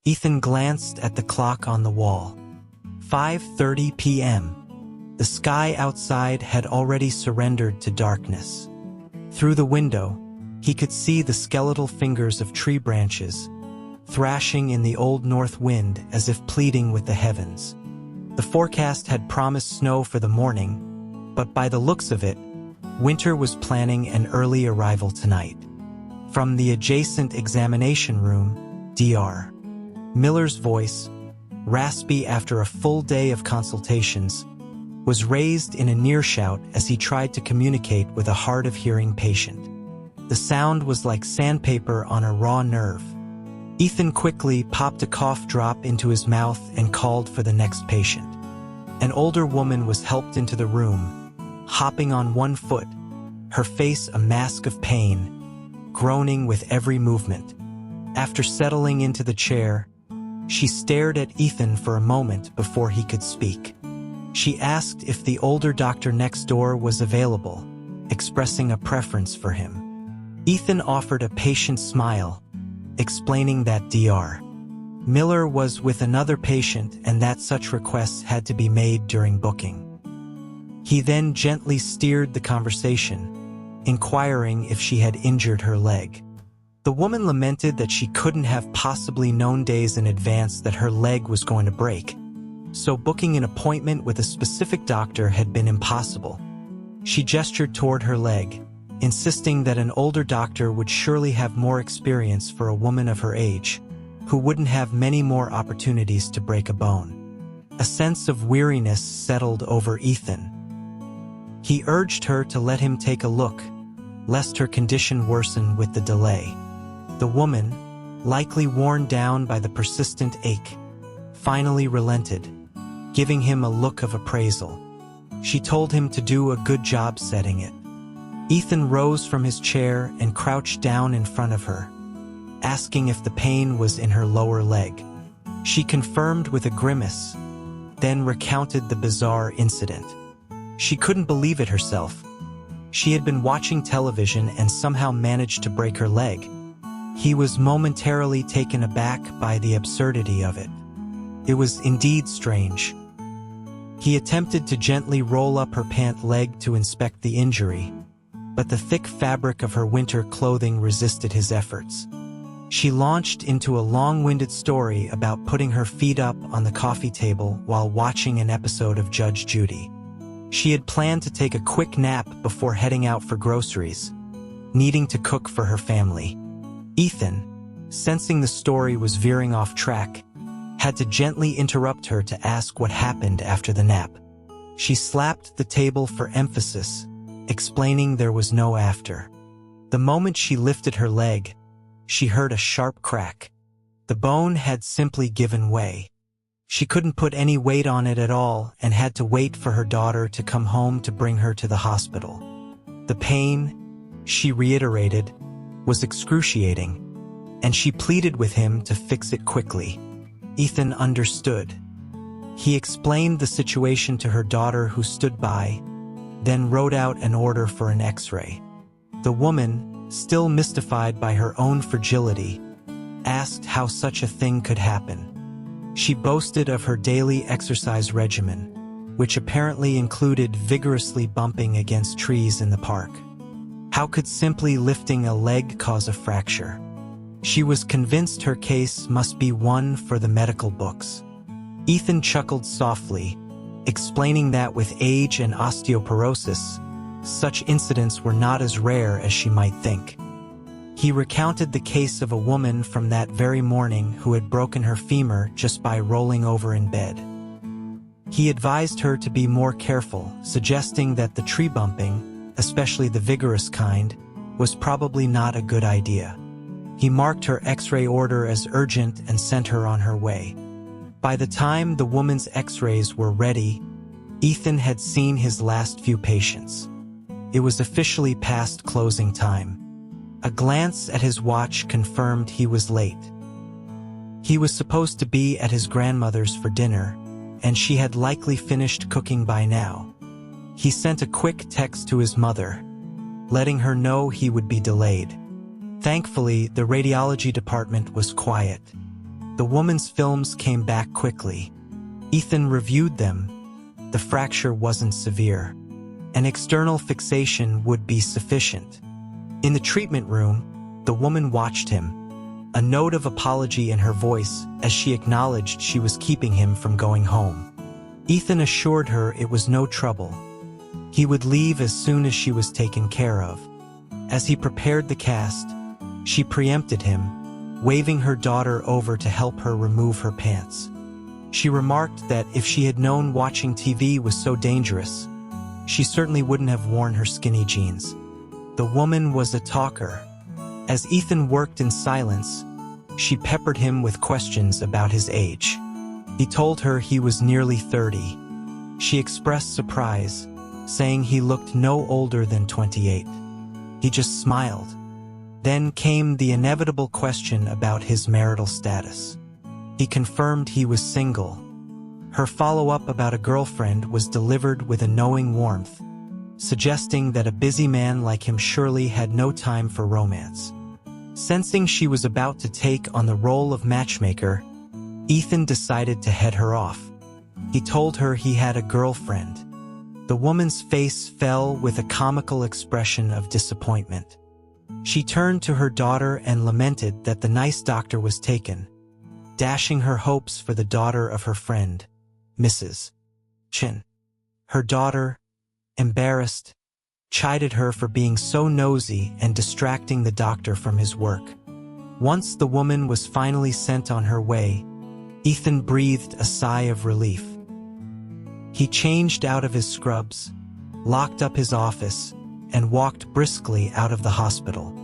Ethan glanced at the clock on the wall. 5:30 p.m. The sky outside had already surrendered to darkness. Through the window, he could see the skeletal fingers of tree branches, thrashing in the old north wind as if pleading with the heavens. The forecast had promised snow for the morning, but by the looks of it, winter was planning an early arrival tonight. From the adjacent examination room, Dr. Miller's voice, raspy after a full day of consultations, was raised in a near shout as he tried to communicate with a hard-of-hearing patient. The sound was like sandpaper on a raw nerve. Ethan quickly popped a cough drop into his mouth and called for the next patient. An older woman was helped into the room, hopping on one foot, her face a mask of pain, groaning with every movement. After settling into the chair, she stared at Ethan for a moment before he could speak. She asked if the older doctor next door was available, expressing a preference for him. Ethan offered a patient smile, explaining that Dr. Miller was with another patient and that such requests had to be made during booking. He then gently steered the conversation, inquiring if she had injured her leg. The woman lamented that she couldn't have possibly known days in advance that her leg was going to break, so booking an appointment with a specific doctor had been impossible. She gestured toward her leg, insisting that an older doctor would surely have more experience for a woman of her age, who wouldn't have many more opportunities to break a bone. A sense of weariness settled over Ethan. He urged her to let him take a look, lest her condition worsen with the delay. The woman, likely worn down by the persistent ache, finally relented, giving him a look of appraisal. She told him to do a good job setting it. Ethan rose from his chair and crouched down in front of her, asking if the pain was in her lower leg. She confirmed with a grimace, then recounted the bizarre incident. She couldn't believe it herself. She had been watching television and somehow managed to break her leg. He was momentarily taken aback by the absurdity of it. It was indeed strange. He attempted to gently roll up her pant leg to inspect the injury, but the thick fabric of her winter clothing resisted his efforts. She launched into a long-winded story about putting her feet up on the coffee table while watching an episode of Judge Judy. She had planned to take a quick nap before heading out for groceries, needing to cook for her family. Ethan, sensing the story was veering off track, had to gently interrupt her to ask what happened after the nap. She slapped the table for emphasis, explaining there was no after. The moment she lifted her leg, she heard a sharp crack. The bone had simply given way. She couldn't put any weight on it at all and had to wait for her daughter to come home to bring her to the hospital. The pain, she reiterated, was excruciating, and she pleaded with him to fix it quickly. Ethan understood. He explained the situation to her daughter, who stood by, then wrote out an order for an X-ray. The woman, still mystified by her own fragility, asked how such a thing could happen. She boasted of her daily exercise regimen, which apparently included vigorously bumping against trees in the park. How could simply lifting a leg cause a fracture? She was convinced her case must be one for the medical books. Ethan chuckled softly, explaining that with age and osteoporosis, such incidents were not as rare as she might think. He recounted the case of a woman from that very morning who had broken her femur just by rolling over in bed. He advised her to be more careful, suggesting that the tree bumping, especially the vigorous kind, was probably not a good idea. He marked her X-ray order as urgent and sent her on her way. By the time the woman's X-rays were ready, Ethan had seen his last few patients. It was officially past closing time. A glance at his watch confirmed he was late. He was supposed to be at his grandmother's for dinner, and she had likely finished cooking by now. He sent a quick text to his mother, letting her know he would be delayed. Thankfully, the radiology department was quiet. The woman's films came back quickly. Ethan reviewed them. The fracture wasn't severe. An external fixation would be sufficient. In the treatment room, the woman watched him, a note of apology in her voice as she acknowledged she was keeping him from going home. Ethan assured her it was no trouble. He would leave as soon as she was taken care of. As he prepared the cast, she preempted him, waving her daughter over to help her remove her pants. She remarked that if she had known watching TV was so dangerous, she certainly wouldn't have worn her skinny jeans. The woman was a talker. As Ethan worked in silence, she peppered him with questions about his age. He told her he was nearly 30. She expressed surprise, saying he looked no older than 28. He just smiled. Then came the inevitable question about his marital status. He confirmed he was single. Her follow-up about a girlfriend was delivered with a knowing warmth, suggesting that a busy man like him surely had no time for romance. Sensing she was about to take on the role of matchmaker, Ethan decided to head her off. He told her he had a girlfriend. The woman's face fell with a comical expression of disappointment. She turned to her daughter and lamented that the nice doctor was taken, dashing her hopes for the daughter of her friend, Mrs. Chin. Her daughter, embarrassed, chided her for being so nosy and distracting the doctor from his work. Once the woman was finally sent on her way, Ethan breathed a sigh of relief. He changed out of his scrubs, locked up his office, and walked briskly out of the hospital.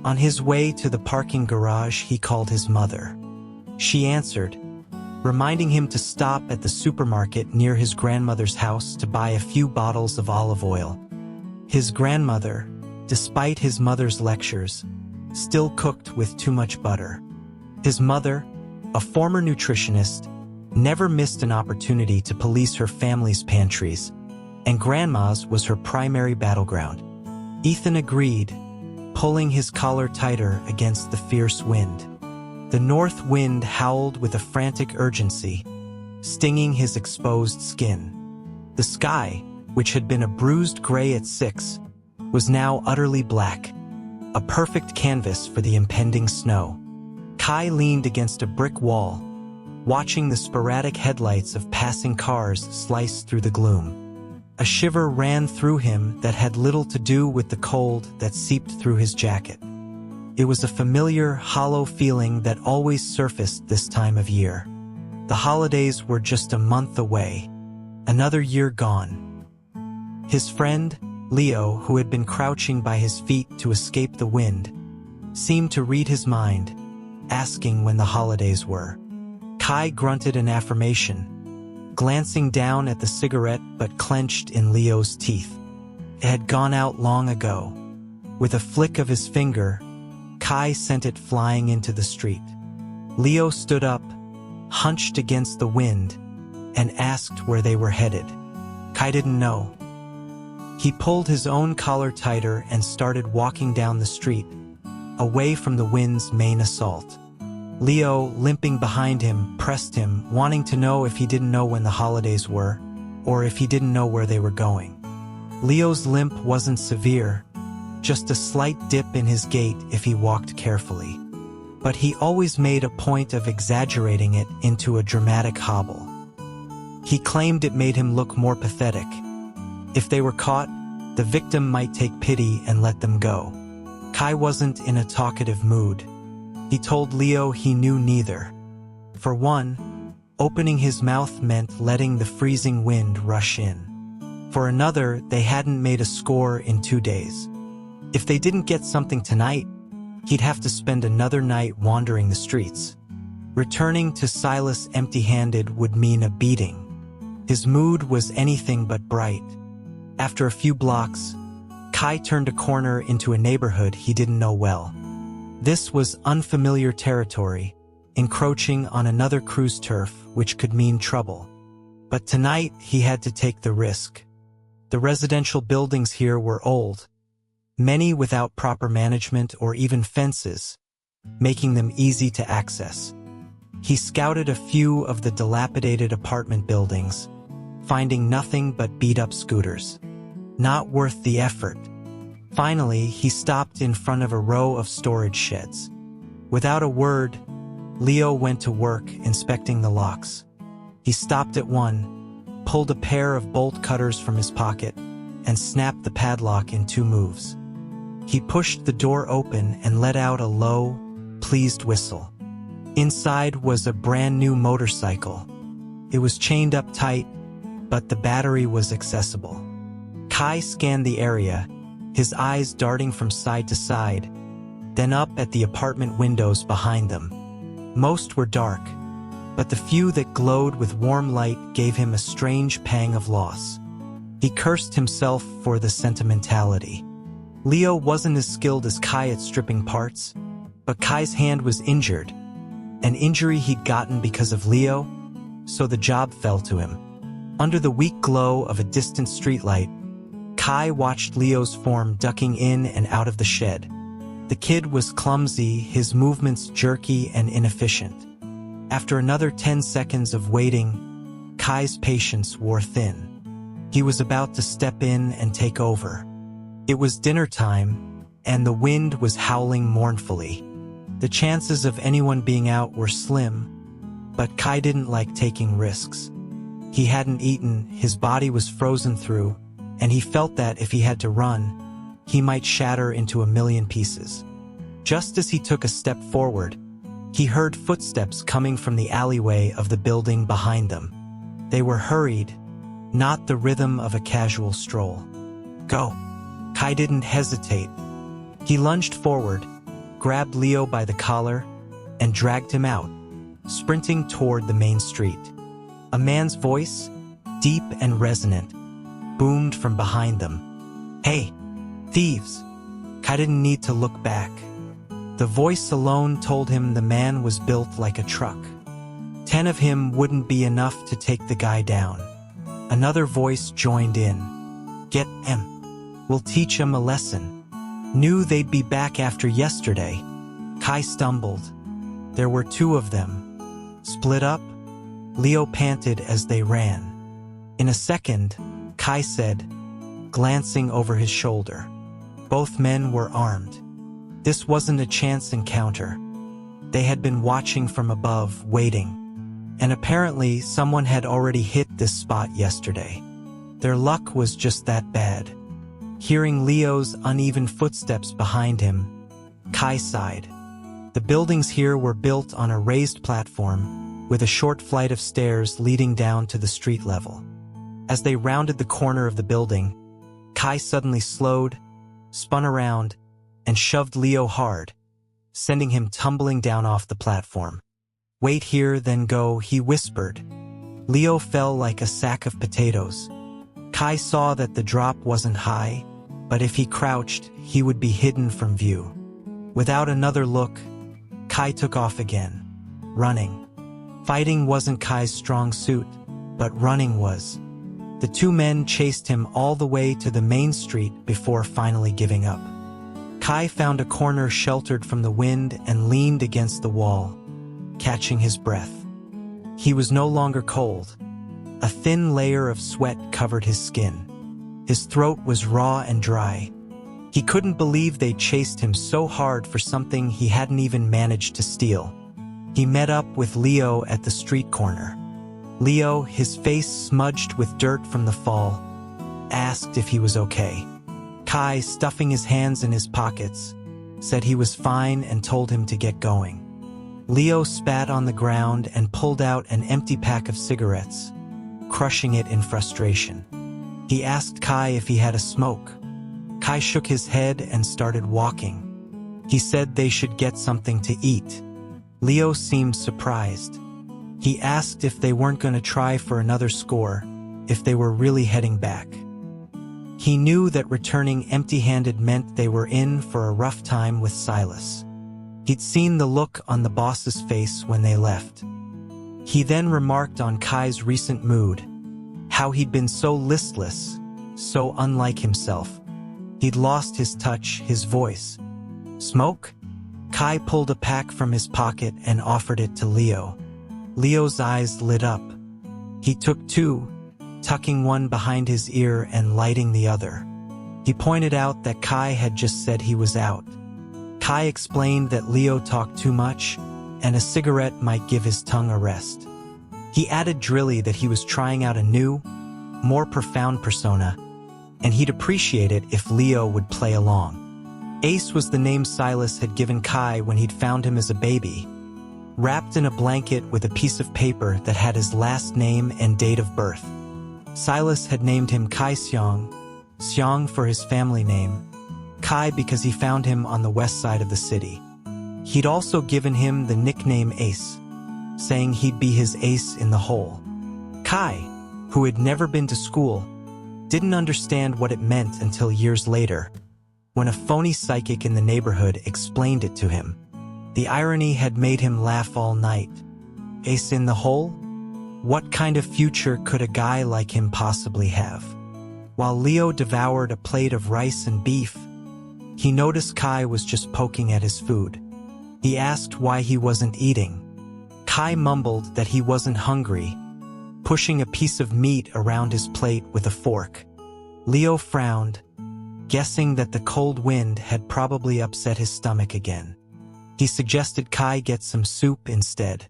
On his way to the parking garage, he called his mother. She answered, reminding him to stop at the supermarket near his grandmother's house to buy a few bottles of olive oil. His grandmother, despite his mother's lectures, still cooked with too much butter. His mother, a former nutritionist, never missed an opportunity to police her family's pantries, and Grandma's was her primary battleground. Ethan agreed, pulling his collar tighter against the fierce wind. The north wind howled with a frantic urgency, stinging his exposed skin. The sky, which had been a bruised gray at 6, was now utterly black, a perfect canvas for the impending snow. Kai leaned against a brick wall, watching the sporadic headlights of passing cars slice through the gloom. A shiver ran through him that had little to do with the cold that seeped through his jacket. It was a familiar, hollow feeling that always surfaced this time of year. The holidays were just a month away, another year gone. His friend, Leo, who had been crouching by his feet to escape the wind, seemed to read his mind, asking when the holidays were. Kai grunted an affirmation, glancing down at the cigarette but clenched in Leo's teeth. It had gone out long ago. With a flick of his finger, Kai sent it flying into the street. Leo stood up, hunched against the wind, and asked where they were headed. Kai didn't know. He pulled his own collar tighter and started walking down the street, away from the wind's main assault. Leo, limping behind him, pressed him, wanting to know if he didn't know when the holidays were, or if he didn't know where they were going. Leo's limp wasn't severe, just a slight dip in his gait if he walked carefully. But he always made a point of exaggerating it into a dramatic hobble. He claimed it made him look more pathetic. If they were caught, the victim might take pity and let them go. Kai wasn't in a talkative mood. He told Leo he knew neither. For one, opening his mouth meant letting the freezing wind rush in. For another, they hadn't made a score in 2 days. If they didn't get something tonight, he'd have to spend another night wandering the streets. Returning to Silas empty-handed would mean a beating. His mood was anything but bright. After a few blocks, Kai turned a corner into a neighborhood he didn't know well. This was unfamiliar territory, encroaching on another cruise turf, which could mean trouble. But tonight he had to take the risk. The residential buildings here were old, many without proper management or even fences, making them easy to access. He scouted a few of the dilapidated apartment buildings, finding nothing but beat-up scooters. Not worth the effort. Finally, he stopped in front of a row of storage sheds. Without a word, Leo went to work inspecting the locks. He stopped at one, pulled a pair of bolt cutters from his pocket, and snapped the padlock in 2 moves. He pushed the door open and let out a low, pleased whistle. Inside was a brand new motorcycle. It was chained up tight, but the battery was accessible. Kai scanned the area, his eyes darting from side to side, then up at the apartment windows behind them. Most were dark, but the few that glowed with warm light gave him a strange pang of loss. He cursed himself for the sentimentality. Leo wasn't as skilled as Kai at stripping parts, but Kai's hand was injured, an injury he'd gotten because of Leo, so the job fell to him. Under the weak glow of a distant streetlight, Kai watched Leo's form ducking in and out of the shed. The kid was clumsy, his movements jerky and inefficient. After another 10 seconds of waiting, Kai's patience wore thin. He was about to step in and take over. It was dinner time, and the wind was howling mournfully. The chances of anyone being out were slim, but Kai didn't like taking risks. He hadn't eaten, his body was frozen through, and he felt that if he had to run, he might shatter into a million pieces. Just as he took a step forward, he heard footsteps coming from the alleyway of the building behind them. They were hurried, not the rhythm of a casual stroll. Go! Kai didn't hesitate. He lunged forward, grabbed Leo by the collar, and dragged him out, sprinting toward the main street. A man's voice, deep and resonant, boomed from behind them. Hey, thieves! Kai didn't need to look back. The voice alone told him the man was built like a truck. 10 of him wouldn't be enough to take the guy down. Another voice joined in. Get him. We'll teach him a lesson. Knew they'd be back after yesterday. Kai stumbled. There were 2 of them. Split up? Leo panted as they ran. In a second, Kai said, glancing over his shoulder. Both men were armed. This wasn't a chance encounter. They had been watching from above, waiting. And apparently someone had already hit this spot yesterday. Their luck was just that bad. Hearing Leo's uneven footsteps behind him, Kai sighed. The buildings here were built on a raised platform, with a short flight of stairs leading down to the street level. As they rounded the corner of the building, Kai suddenly slowed, spun around, and shoved Leo hard, sending him tumbling down off the platform. Wait here, then go, he whispered. Leo fell like a sack of potatoes. Kai saw that the drop wasn't high, but if he crouched, he would be hidden from view. Without another look, Kai took off again, running. Fighting wasn't Kai's strong suit, but running was. The 2 men chased him all the way to the main street before finally giving up. Kai found a corner sheltered from the wind and leaned against the wall, catching his breath. He was no longer cold. A thin layer of sweat covered his skin. His throat was raw and dry. He couldn't believe they chased him so hard for something he hadn't even managed to steal. He met up with Leo at the street corner. Leo, his face smudged with dirt from the fall, asked if he was okay. Kai, stuffing his hands in his pockets, said he was fine and told him to get going. Leo spat on the ground and pulled out an empty pack of cigarettes, crushing it in frustration. He asked Kai if he had a smoke. Kai shook his head and started walking. He said they should get something to eat. Leo seemed surprised. He asked if they weren't going to try for another score, if they were really heading back. He knew that returning empty-handed meant they were in for a rough time with Silas. He'd seen the look on the boss's face when they left. He then remarked on Kai's recent mood, how he'd been so listless, so unlike himself. He'd lost his touch, his voice. Smoke? Kai pulled a pack from his pocket and offered it to Leo. Leo's eyes lit up. He took two, tucking one behind his ear and lighting the other. He pointed out that Kai had just said he was out. Kai explained that Leo talked too much, and a cigarette might give his tongue a rest. He added drilly that he was trying out a new, more profound persona, and he'd appreciate it if Leo would play along. Ace was the name Silas had given Kai when he'd found him as a baby, wrapped in a blanket with a piece of paper that had his last name and date of birth. Silas had named him Kai Xiong, Xiong for his family name, Kai because he found him on the west side of the city. He'd also given him the nickname Ace, saying he'd be his ace in the hole. Kai, who had never been to school, didn't understand what it meant until years later, when a phony psychic in the neighborhood explained it to him. The irony had made him laugh all night. Ace in the hole? What kind of future could a guy like him possibly have? While Leo devoured a plate of rice and beef, he noticed Kai was just poking at his food. He asked why he wasn't eating. Kai mumbled that he wasn't hungry, pushing a piece of meat around his plate with a fork. Leo frowned, guessing that the cold wind had probably upset his stomach again. He suggested Kai get some soup instead.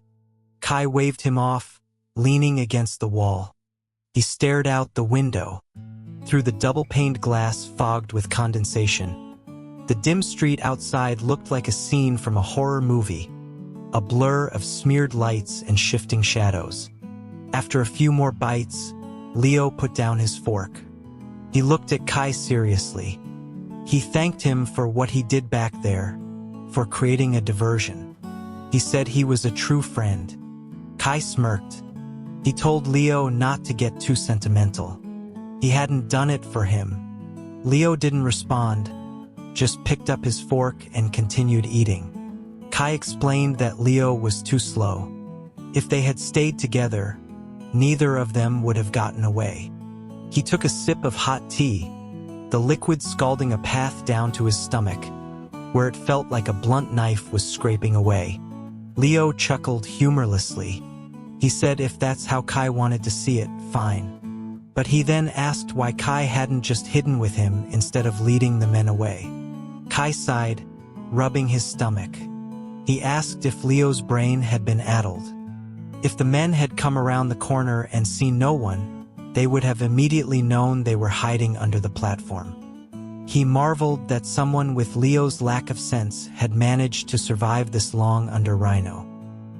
Kai waved him off, leaning against the wall. He stared out the window, through the double-paned glass fogged with condensation. The dim street outside looked like a scene from a horror movie, a blur of smeared lights and shifting shadows. After a few more bites, Leo put down his fork. He looked at Kai seriously. He thanked him for what he did back there, for creating a diversion. He said he was a true friend. Kai smirked. He told Leo not to get too sentimental. He hadn't done it for him. Leo didn't respond, just picked up his fork and continued eating. Kai explained that Leo was too slow. If they had stayed together, neither of them would have gotten away. He took a sip of hot tea, the liquid scalding a path down to his stomach, where it felt like a blunt knife was scraping away. Leo chuckled humorlessly. He said if that's how Kai wanted to see it, fine. But he then asked why Kai hadn't just hidden with him instead of leading the men away. Kai sighed, rubbing his stomach. He asked if Leo's brain had been addled. If the men had come around the corner and seen no one, they would have immediately known they were hiding under the platform. He marveled that someone with Leo's lack of sense had managed to survive this long under Rhino.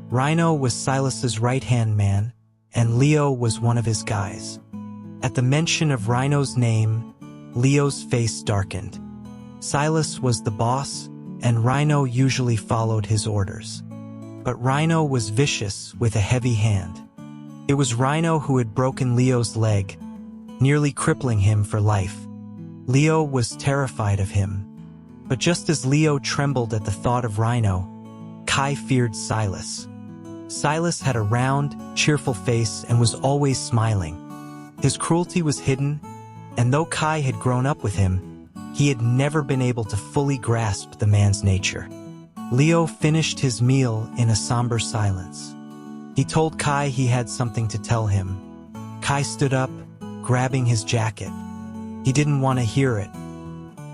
Rhino was Silas's right-hand man, and Leo was one of his guys. At the mention of Rhino's name, Leo's face darkened. Silas was the boss, and Rhino usually followed his orders. But Rhino was vicious with a heavy hand. It was Rhino who had broken Leo's leg, nearly crippling him for life. Leo was terrified of him. But just as Leo trembled at the thought of Rhino, Kai feared Silas. Silas had a round, cheerful face and was always smiling. His cruelty was hidden, and though Kai had grown up with him, he had never been able to fully grasp the man's nature. Leo finished his meal in a somber silence. He told Kai he had something to tell him. Kai stood up, grabbing his jacket. He didn't want to hear it.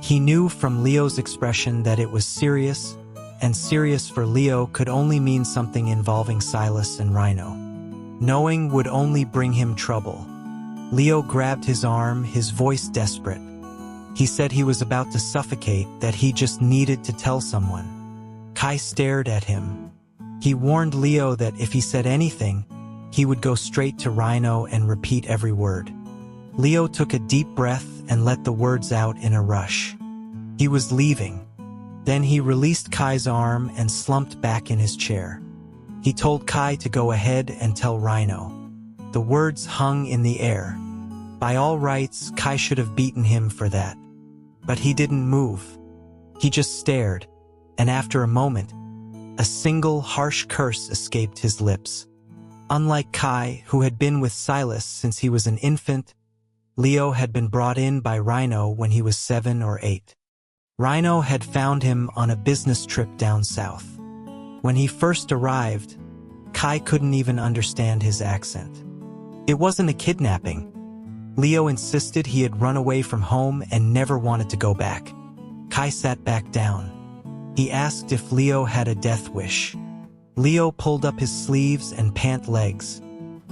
He knew from Leo's expression that it was serious, and serious for Leo could only mean something involving Silas and Rhino. Knowing would only bring him trouble. Leo grabbed his arm, his voice desperate. He said he was about to suffocate, that he just needed to tell someone. Kai stared at him. He warned Leo that if he said anything, he would go straight to Rhino and repeat every word. Leo took a deep breath and let the words out in a rush. He was leaving. Then he released Kai's arm and slumped back in his chair. He told Kai to go ahead and tell Rhino. The words hung in the air. By all rights, Kai should have beaten him for that. But he didn't move. He just stared, and after a moment, a single harsh curse escaped his lips. Unlike Kai, who had been with Silas since he was an infant, Leo had been brought in by Rhino when he was 7 or 8. Rhino had found him on a business trip down south. When he first arrived, Kai couldn't even understand his accent. It wasn't a kidnapping. Leo insisted he had run away from home and never wanted to go back. Kai sat back down. He asked if Leo had a death wish. Leo pulled up his sleeves and pant legs,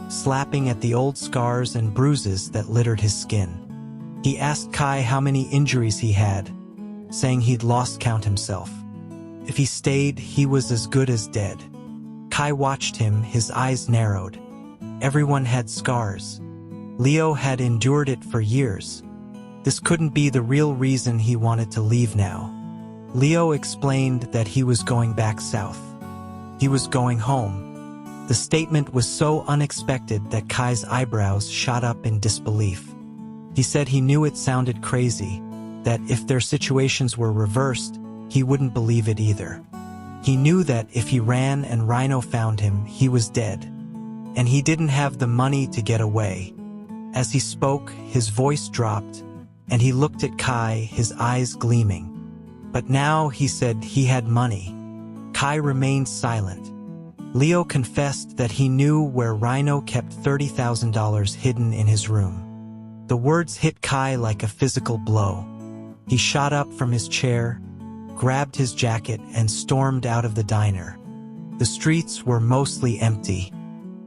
slapping at the old scars and bruises that littered his skin. He asked Kai how many injuries he had, saying he'd lost count himself. If he stayed, he was as good as dead. Kai watched him, his eyes narrowed. Everyone had scars. Leo had endured it for years. This couldn't be the real reason he wanted to leave now. Leo explained that he was going back south. He was going home. The statement was so unexpected that Kai's eyebrows shot up in disbelief. He said he knew it sounded crazy, that if their situations were reversed, he wouldn't believe it either. He knew that if he ran and Rhino found him, he was dead. And he didn't have the money to get away. As he spoke, his voice dropped, and he looked at Kai, his eyes gleaming. But now he said he had money. Kai remained silent. Leo confessed that he knew where Rhino kept $30,000 hidden in his room. The words hit Kai like a physical blow. He shot up from his chair, grabbed his jacket, and stormed out of the diner. The streets were mostly empty.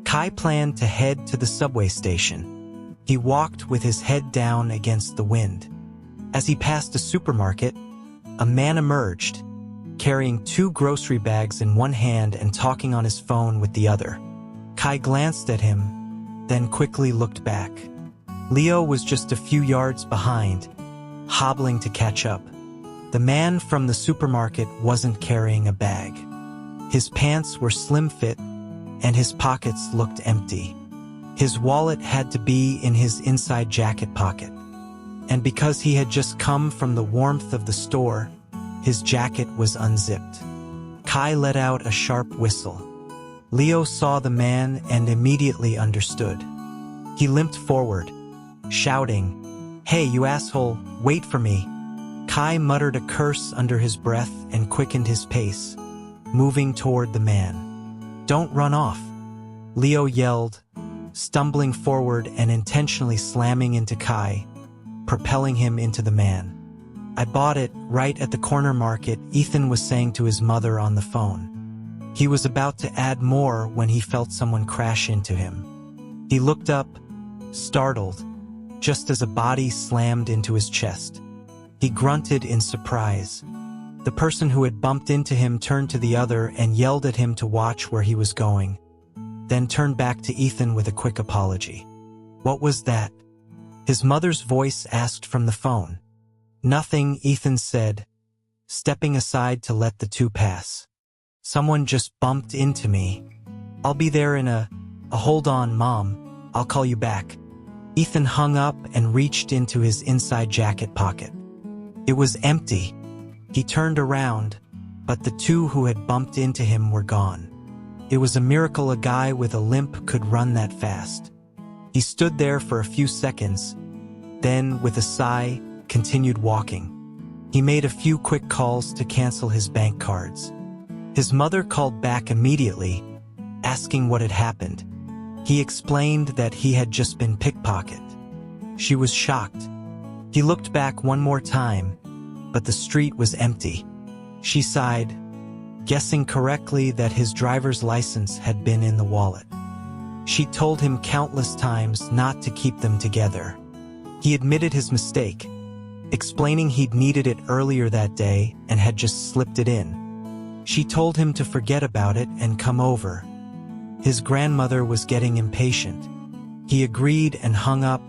Kai planned to head to the subway station. He walked with his head down against the wind. As he passed a supermarket, a man emerged, carrying 2 grocery bags in one hand and talking on his phone with the other. Kai glanced at him, then quickly looked back. Leo was just a few yards behind, hobbling to catch up. The man from the supermarket wasn't carrying a bag. His pants were slim-fit, and his pockets looked empty. His wallet had to be in his inside jacket pocket. And because he had just come from the warmth of the store, his jacket was unzipped. Kai let out a sharp whistle. Leo saw the man and immediately understood. He limped forward, shouting, "Hey, you asshole, wait for me." Kai muttered a curse under his breath and quickened his pace, moving toward the man. "Don't run off," Leo yelled, stumbling forward and intentionally slamming into Kai, propelling him into the man. "I bought it right at the corner market," Ethan was saying to his mother on the phone. He was about to add more when he felt someone crash into him. He looked up, startled, just as a body slammed into his chest. He grunted in surprise. The person who had bumped into him turned to the other and yelled at him to watch where he was going, then turned back to Ethan with a quick apology. "What was that?" his mother's voice asked from the phone. "Nothing," Ethan said, stepping aside to let the two pass. "Someone just bumped into me. I'll be there in a hold on, Mom. I'll call you back." Ethan hung up and reached into his inside jacket pocket. It was empty. He turned around, but the two who had bumped into him were gone. It was a miracle a guy with a limp could run that fast. He stood there for a few seconds, then, with a sigh, continued walking. He made a few quick calls to cancel his bank cards. His mother called back immediately, asking what had happened. He explained that he had just been pickpocketed. She was shocked. He looked back one more time, but the street was empty. She sighed, guessing correctly that his driver's license had been in the wallet. She told him countless times not to keep them together. He admitted his mistake, explaining he'd needed it earlier that day and had just slipped it in. She told him to forget about it and come over. His grandmother was getting impatient. He agreed and hung up,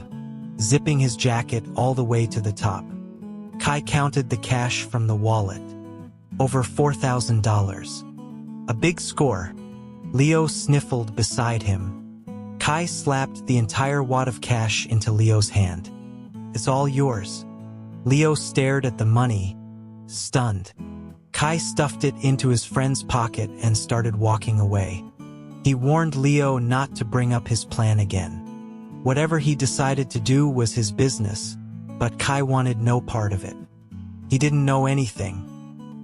zipping his jacket all the way to the top. Kai counted the cash from the wallet. Over $4,000. A big score. Leo sniffled beside him. Kai slapped the entire wad of cash into Leo's hand. "It's all yours." Leo stared at the money, stunned. Kai stuffed it into his friend's pocket and started walking away. He warned Leo not to bring up his plan again. Whatever he decided to do was his business, but Kai wanted no part of it. He didn't know anything.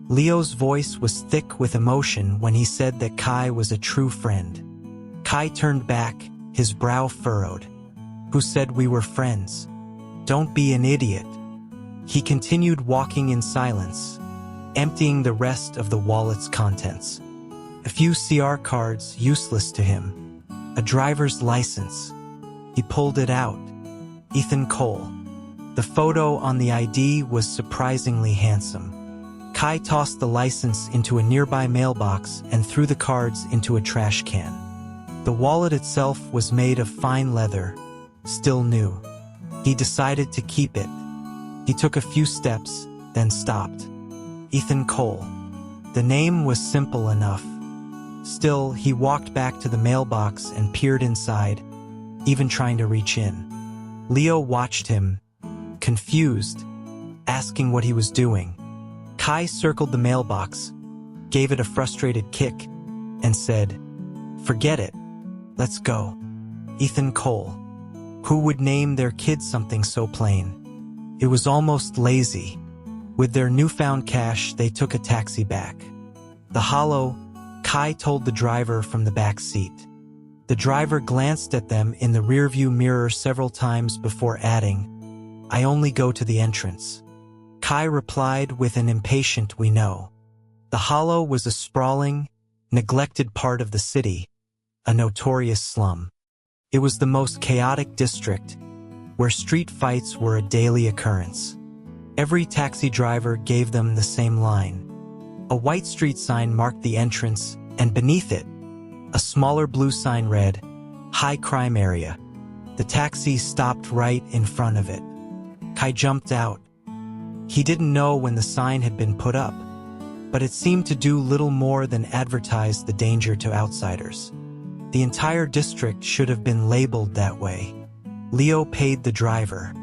Leo's voice was thick with emotion when he said that Kai was a true friend. Kai turned back, his brow furrowed. Who said we were friends? Don't be an idiot. He continued walking in silence, emptying the rest of the wallet's contents. A few CR cards, useless to him. A driver's license. He pulled it out. Ethan Cole. The photo on the ID was surprisingly handsome. Kai tossed the license into a nearby mailbox and threw the cards into a trash can. The wallet itself was made of fine leather, still new. He decided to keep it. He took a few steps, then stopped. Ethan Cole. The name was simple enough. Still, he walked back to the mailbox and peered inside, even trying to reach in. Leo watched him, confused, asking what he was doing. Kai circled the mailbox, gave it a frustrated kick, and said, "Forget it. Let's go." Ethan Cole. Who would name their kid something so plain? It was almost lazy. With their newfound cash, they took a taxi back. The Hollow, Kai told the driver from the back seat. The driver glanced at them in the rearview mirror several times before adding, "I only go to the entrance." Kai replied with an impatient "We know." The Hollow was a sprawling, neglected part of the city, a notorious slum. It was the most chaotic district, where street fights were a daily occurrence. Every taxi driver gave them the same line. A white street sign marked the entrance, and beneath it, a smaller blue sign read, "High Crime Area." The taxi stopped right in front of it. Kai jumped out. He didn't know when the sign had been put up, but it seemed to do little more than advertise the danger to outsiders. The entire district should have been labeled that way. Leo paid the driver.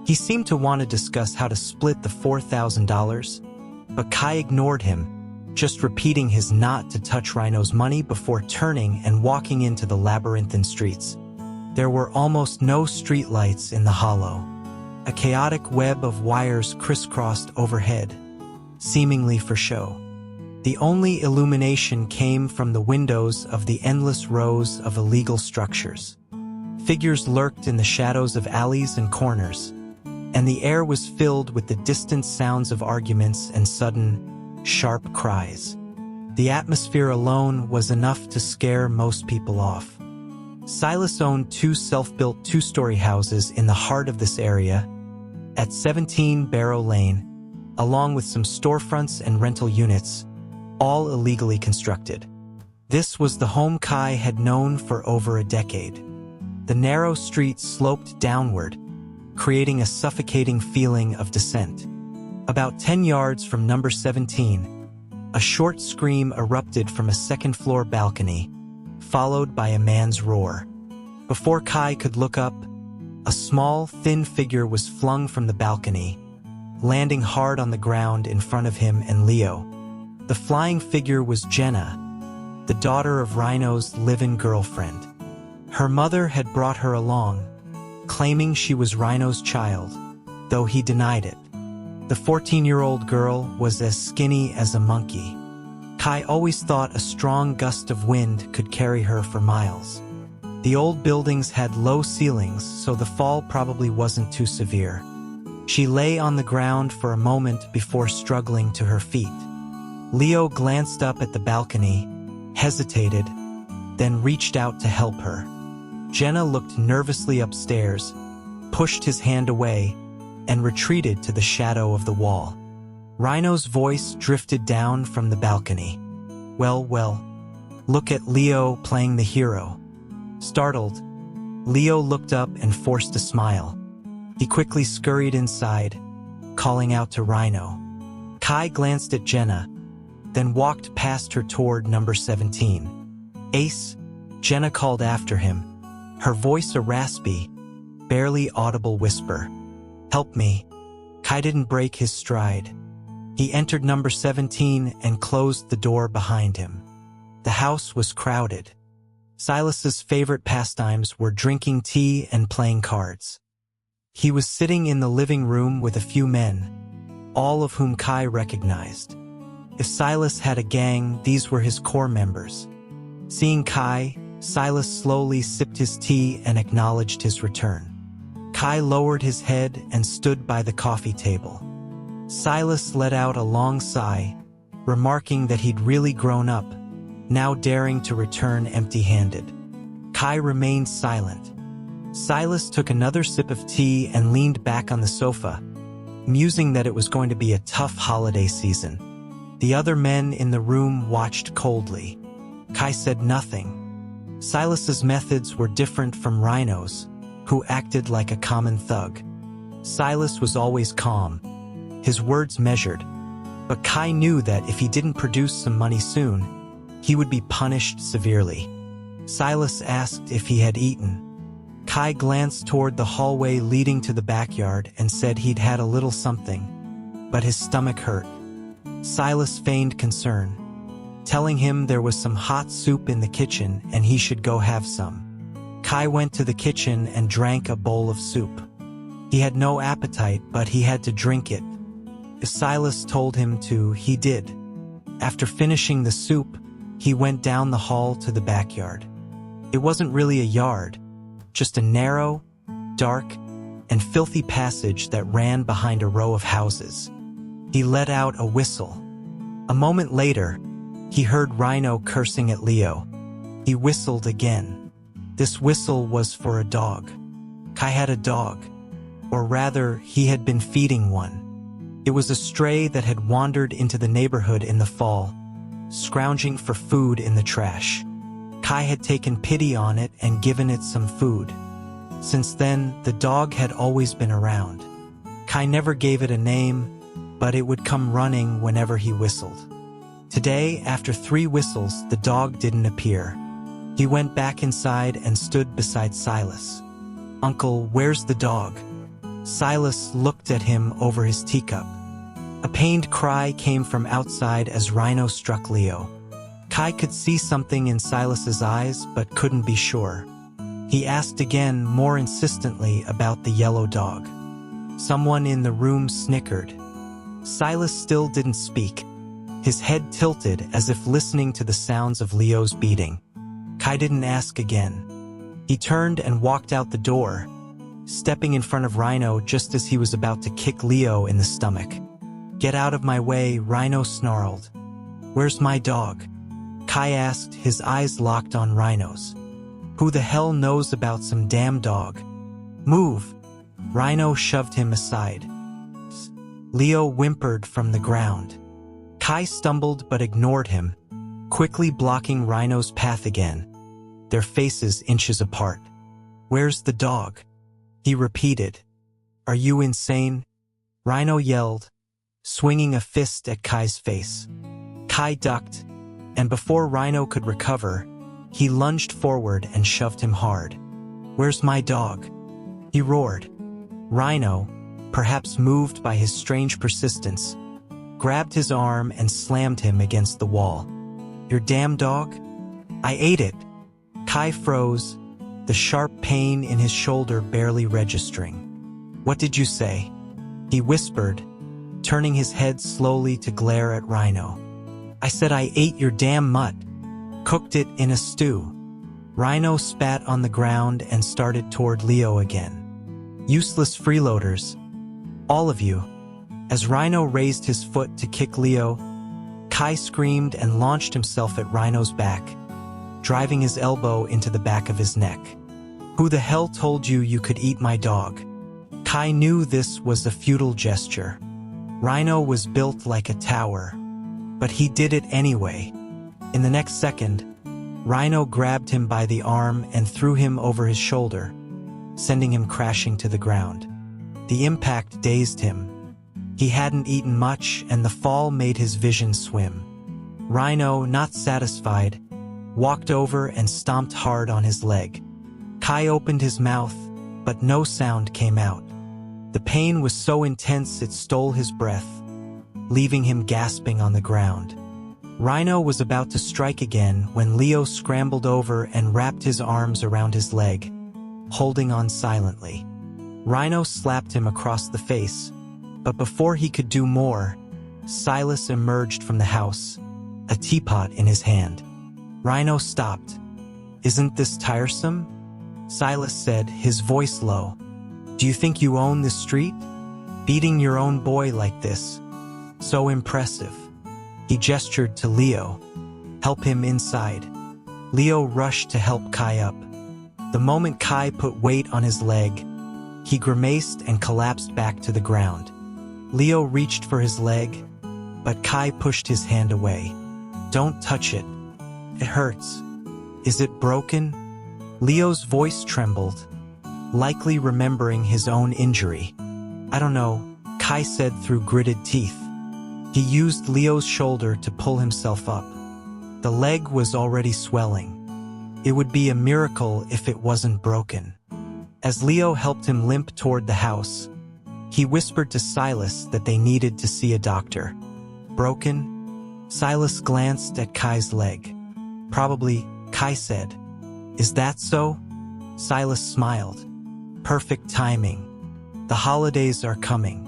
He seemed to want to discuss how to split the $4,000, but Kai ignored him, just repeating his not to touch Rhino's money before turning and walking into the labyrinthine streets. There were almost no streetlights in the Hollow. A chaotic web of wires crisscrossed overhead, seemingly for show. The only illumination came from the windows of the endless rows of illegal structures. Figures lurked in the shadows of alleys and corners, and the air was filled with the distant sounds of arguments and sudden, sharp cries. The atmosphere alone was enough to scare most people off. Silas owned two self-built two-story houses in the heart of this area, at 17 Barrow Lane, along with some storefronts and rental units, all illegally constructed. This was the home Kai had known for over a decade. The narrow street sloped downward, creating a suffocating feeling of descent. About 10 yards from number 17, a short scream erupted from a second-floor balcony, followed by a man's roar. Before Kai could look up, a small, thin figure was flung from the balcony, landing hard on the ground in front of him and Leo. The flying figure was Jenna, the daughter of Rhino's live-in girlfriend. Her mother had brought her along, claiming she was Rhino's child, though he denied it. The 14-year-old girl was as skinny as a monkey. Kai always thought a strong gust of wind could carry her for miles. The old buildings had low ceilings, so the fall probably wasn't too severe. She lay on the ground for a moment before struggling to her feet. Leo glanced up at the balcony, hesitated, then reached out to help her. Jenna looked nervously upstairs, pushed his hand away, and retreated to the shadow of the wall. Rhino's voice drifted down from the balcony. Well, look at Leo playing the hero." Startled, Leo looked up and forced a smile. He quickly scurried inside, calling out to Rhino. Kai glanced at Jenna, then walked past her toward number 17. "Ace," Jenna called after him, her voice a raspy, barely audible whisper. "Help me." Kai didn't break his stride. He entered number 17 and closed the door behind him. The house was crowded. Silas's favorite pastimes were drinking tea and playing cards. He was sitting in the living room with a few men, all of whom Kai recognized. If Silas had a gang, these were his core members. Seeing Kai, Silas slowly sipped his tea and acknowledged his return. Kai lowered his head and stood by the coffee table. Silas let out a long sigh, remarking that he'd really grown up, now daring to return empty-handed. Kai remained silent. Silas took another sip of tea and leaned back on the sofa, musing that it was going to be a tough holiday season. The other men in the room watched coldly. Kai said nothing. Silas's methods were different from Rhino's, who acted like a common thug. Silas was always calm, his words measured, but Kai knew that if he didn't produce some money soon, he would be punished severely. Silas asked if he had eaten. Kai glanced toward the hallway leading to the backyard and said he'd had a little something, but his stomach hurt. Silas feigned concern, telling him there was some hot soup in the kitchen and he should go have some. Kai went to the kitchen and drank a bowl of soup. He had no appetite, but he had to drink it. If Silas told him to, he did. After finishing the soup, he went down the hall to the backyard. It wasn't really a yard, just a narrow, dark, and filthy passage that ran behind a row of houses. He let out a whistle. A moment later, he heard Rhino cursing at Leo. He whistled again. This whistle was for a dog. Kai had a dog, or rather, he had been feeding one. It was a stray that had wandered into the neighborhood in the fall, scrounging for food in the trash. Kai had taken pity on it and given it some food. Since then, the dog had always been around. Kai never gave it a name, but it would come running whenever he whistled. Today, after 3 whistles, the dog didn't appear. He went back inside and stood beside Silas. "Uncle, where's the dog?" Silas looked at him over his teacup. A pained cry came from outside as Rhino struck Leo. Kai could see something in Silas's eyes, but couldn't be sure. He asked again, more insistently, about the yellow dog. Someone in the room snickered. Silas still didn't speak, his head tilted as if listening to the sounds of Leo's beating. Kai didn't ask again. He turned and walked out the door, stepping in front of Rhino just as he was about to kick Leo in the stomach. "Get out of my way," Rhino snarled. "Where's my dog?" Kai asked, his eyes locked on Rhino's. "Who the hell knows about some damn dog? Move!" Rhino shoved him aside. Leo whimpered from the ground. Kai stumbled but ignored him, quickly blocking Rhino's path again, their faces inches apart. "Where's the dog?" he repeated. "Are you insane?" Rhino yelled, swinging a fist at Kai's face. Kai ducked, and before Rhino could recover, he lunged forward and shoved him hard. "Where's my dog?" he roared. Rhino, perhaps moved by his strange persistence, grabbed his arm and slammed him against the wall. "Your damn dog? I ate it." Kai froze, the sharp pain in his shoulder barely registering. "What did you say?" he whispered, turning his head slowly to glare at Rhino. "I said I ate your damn mutt. Cooked it in a stew." Rhino spat on the ground and started toward Leo again. "Useless freeloaders. All of you." As Rhino raised his foot to kick Leo, Kai screamed and launched himself at Rhino's back, driving his elbow into the back of his neck. "Who the hell told you you could eat my dog?" Kai knew this was a futile gesture. Rhino was built like a tower, but he did it anyway. In the next second, Rhino grabbed him by the arm and threw him over his shoulder, sending him crashing to the ground. The impact dazed him. He hadn't eaten much, and the fall made his vision swim. Rhino, not satisfied, walked over and stomped hard on his leg. Kai opened his mouth, but no sound came out. The pain was so intense it stole his breath, leaving him gasping on the ground. Rhino was about to strike again when Leo scrambled over and wrapped his arms around his leg, holding on silently. Rhino slapped him across the face, but before he could do more, Silas emerged from the house, a teapot in his hand. Rhino stopped, "Isn't this tiresome?" Silas said, his voice low. "Do you think you own this street? Beating your own boy like this? So impressive." He gestured to Leo. "Help him inside." Leo rushed to help Kai up. The moment Kai put weight on his leg, he grimaced and collapsed back to the ground. Leo reached for his leg, but Kai pushed his hand away. "Don't touch it. It hurts." "Is it broken?" Leo's voice trembled, likely remembering his own injury. "I don't know," Kai said through gritted teeth. He used Leo's shoulder to pull himself up. The leg was already swelling. It would be a miracle if it wasn't broken. As Leo helped him limp toward the house, he whispered to Silas that they needed to see a doctor. "Broken?" Silas glanced at Kai's leg. "Probably," Kai said. "Is that so?" Silas smiled. "Perfect timing. The holidays are coming.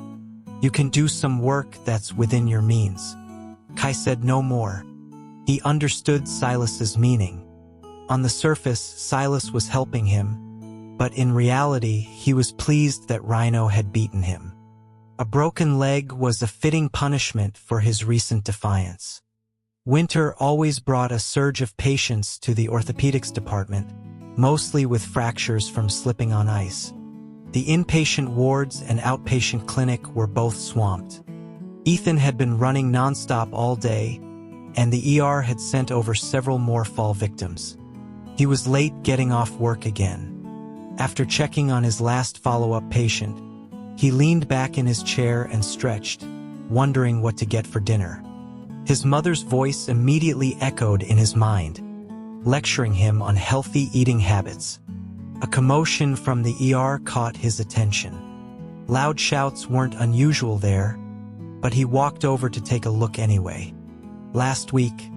You can do some work that's within your means." Kai said no more. He understood Silas's meaning. On the surface, Silas was helping him, but in reality, he was pleased that Rhino had beaten him. A broken leg was a fitting punishment for his recent defiance. Winter always brought a surge of patients to the orthopedics department, mostly with fractures from slipping on ice. The inpatient wards and outpatient clinic were both swamped. Ethan had been running nonstop all day, and the ER had sent over several more fall victims. He was late getting off work again. After checking on his last follow-up patient, he leaned back in his chair and stretched, wondering what to get for dinner. His mother's voice immediately echoed in his mind, lecturing him on healthy eating habits. A commotion from the ER caught his attention. Loud shouts weren't unusual there, but he walked over to take a look anyway. Last week,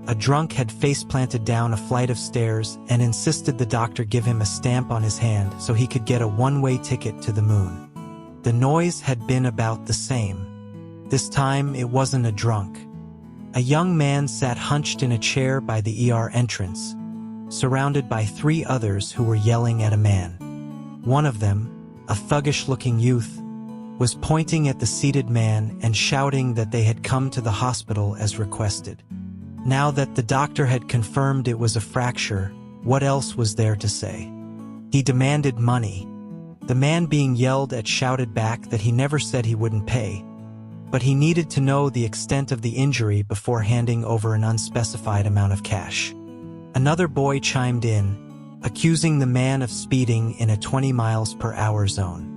a drunk had face-planted down a flight of stairs and insisted the doctor give him a stamp on his hand so he could get a one-way ticket to the moon. The noise had been about the same. This time, it wasn't a drunk. A young man sat hunched in a chair by the ER entrance, surrounded by 3 others who were yelling at a man. One of them, a thuggish-looking youth, was pointing at the seated man and shouting that they had come to the hospital as requested. Now that the doctor had confirmed it was a fracture, what else was there to say? He demanded money. The man being yelled at shouted back that he never said he wouldn't pay, but he needed to know the extent of the injury before handing over an unspecified amount of cash. Another boy chimed in, accusing the man of speeding in a 20 miles per hour zone.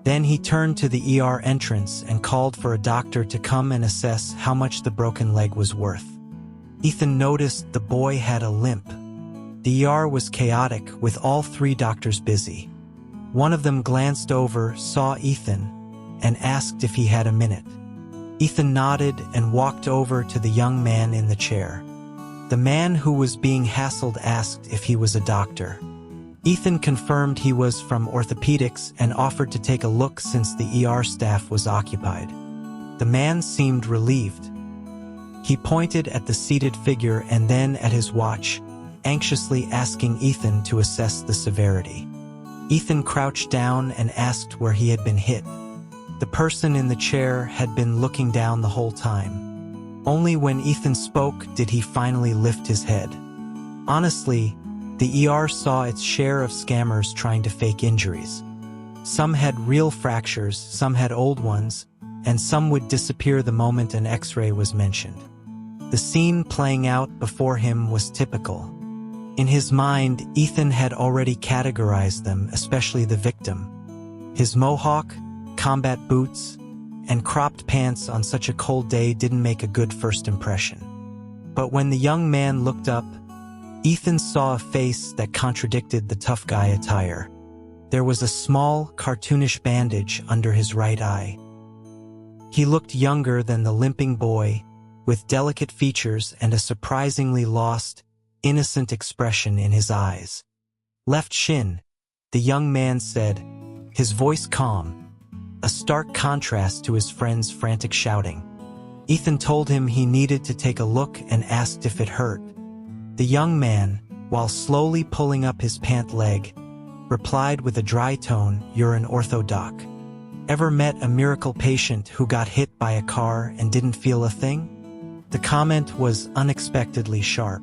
Then he turned to the ER entrance and called for a doctor to come and assess how much the broken leg was worth. Ethan noticed the boy had a limp. The ER was chaotic, with all 3 doctors busy. One of them glanced over, saw Ethan, and asked if he had a minute. Ethan nodded and walked over to the young man in the chair. The man who was being hassled asked if he was a doctor. Ethan confirmed he was from orthopedics and offered to take a look since the ER staff was occupied. The man seemed relieved. He pointed at the seated figure and then at his watch, anxiously asking Ethan to assess the severity. Ethan crouched down and asked where he had been hit. The person in the chair had been looking down the whole time. Only when Ethan spoke did he finally lift his head. Honestly, the ER saw its share of scammers trying to fake injuries. Some had real fractures, some had old ones, and some would disappear the moment an X-ray was mentioned. The scene playing out before him was typical. In his mind, Ethan had already categorized them, especially the victim. His mohawk, combat boots, and cropped pants on such a cold day didn't make a good first impression. But when the young man looked up, Ethan saw a face that contradicted the tough guy attire. There was a small, cartoonish bandage under his right eye. He looked younger than the limping boy, with delicate features and a surprisingly lost, innocent expression in his eyes. "Left shin," the young man said, his voice calm, a stark contrast to his friend's frantic shouting. Ethan told him he needed to take a look and asked if it hurt. The young man, while slowly pulling up his pant leg, replied with a dry tone, "You're an orthodoc. Ever met a miracle patient who got hit by a car and didn't feel a thing?" The comment was unexpectedly sharp.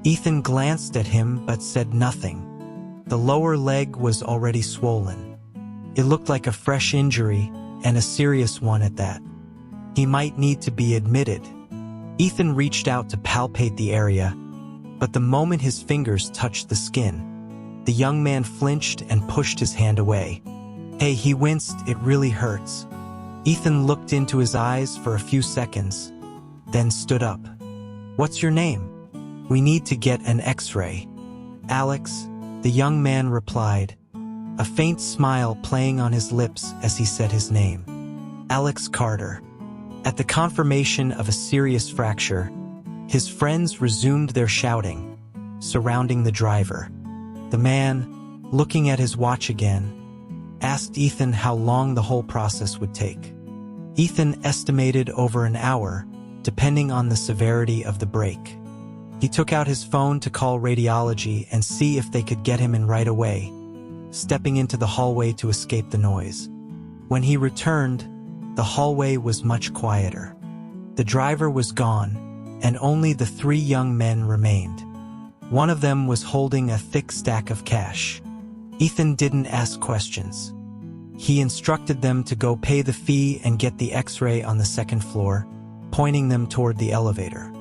Ethan glanced at him but said nothing. The lower leg was already swollen. It looked like a fresh injury, and a serious one at that. He might need to be admitted. Ethan reached out to palpate the area, but the moment his fingers touched the skin, the young man flinched and pushed his hand away. "Hey," he winced, "it really hurts." Ethan looked into his eyes for a few seconds, then stood up. "What's your name? We need to get an X-ray." "Alex," the young man replied, a faint smile playing on his lips as he said his name. Alex Carter. At the confirmation of a serious fracture, his friends resumed their shouting, surrounding the driver. The man, looking at his watch again, asked Ethan how long the whole process would take. Ethan estimated over an hour, depending on the severity of the break. He took out his phone to call radiology and see if they could get him in right away, stepping into the hallway to escape the noise. When he returned, the hallway was much quieter. The driver was gone, and only the three young men remained. One of them was holding a thick stack of cash. Ethan didn't ask questions. He instructed them to go pay the fee and get the X-ray on the second floor, pointing them toward the elevator.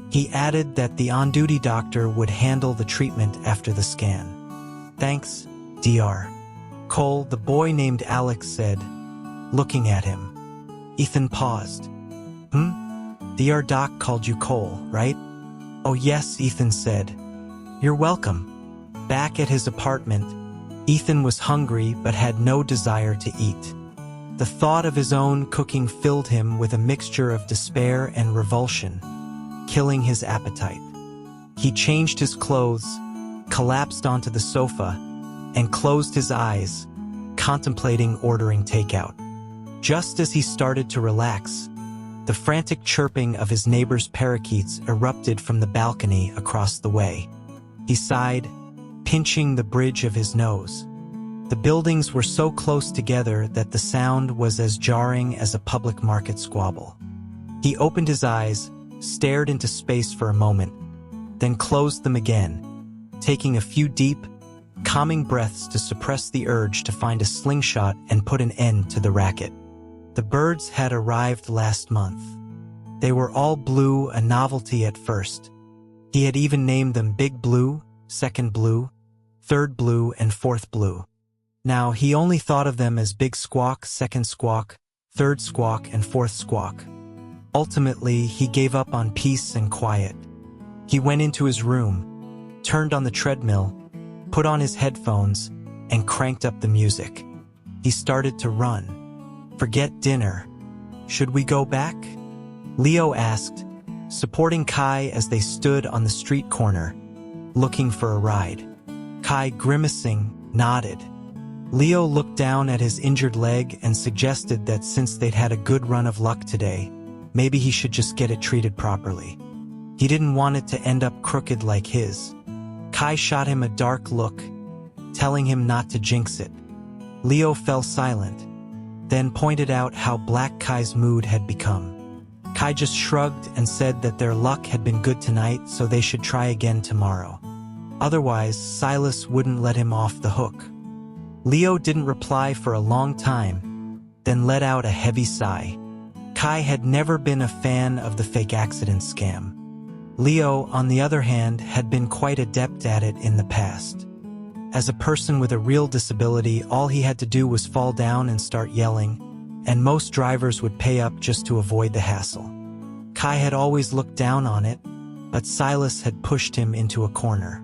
He added that the on-duty doctor would handle the treatment after the scan. "Thanks, Dr. Cole," the boy named Alex said, looking at him. Ethan paused. "Dr. Doc called you Cole, right?" "Oh yes," Ethan said. "You're welcome." Back at his apartment, Ethan was hungry but had no desire to eat. The thought of his own cooking filled him with a mixture of despair and revulsion, killing his appetite. He changed his clothes, collapsed onto the sofa, and closed his eyes, contemplating ordering takeout. Just as he started to relax, the frantic chirping of his neighbor's parakeets erupted from the balcony across the way. He sighed, pinching the bridge of his nose. The buildings were so close together that the sound was as jarring as a public market squabble. He opened his eyes, stared into space for a moment, then closed them again, taking a few deep, calming breaths to suppress the urge to find a slingshot and put an end to the racket. The birds had arrived last month. They were all blue, a novelty at first. He had even named them Big Blue, Second Blue, Third Blue, and Fourth Blue. Now he only thought of them as Big Squawk, Second Squawk, Third Squawk, and Fourth Squawk. Ultimately, he gave up on peace and quiet. He went into his room, turned on the treadmill, put on his headphones, and cranked up the music. He started to run. "Forget dinner. Should we go back?" Leo asked, supporting Kai as they stood on the street corner, looking for a ride. Kai, grimacing, nodded. Leo looked down at his injured leg and suggested that since they'd had a good run of luck today, maybe he should just get it treated properly. He didn't want it to end up crooked like his. Kai shot him a dark look, telling him not to jinx it. Leo fell silent, then pointed out how black Kai's mood had become. Kai just shrugged and said that their luck had been good tonight, so they should try again tomorrow. Otherwise, Silas wouldn't let him off the hook. Leo didn't reply for a long time, then let out a heavy sigh. Kai had never been a fan of the fake accident scam. Leo, on the other hand, had been quite adept at it in the past. As a person with a real disability, all he had to do was fall down and start yelling, and most drivers would pay up just to avoid the hassle. Kai had always looked down on it, but Silas had pushed him into a corner.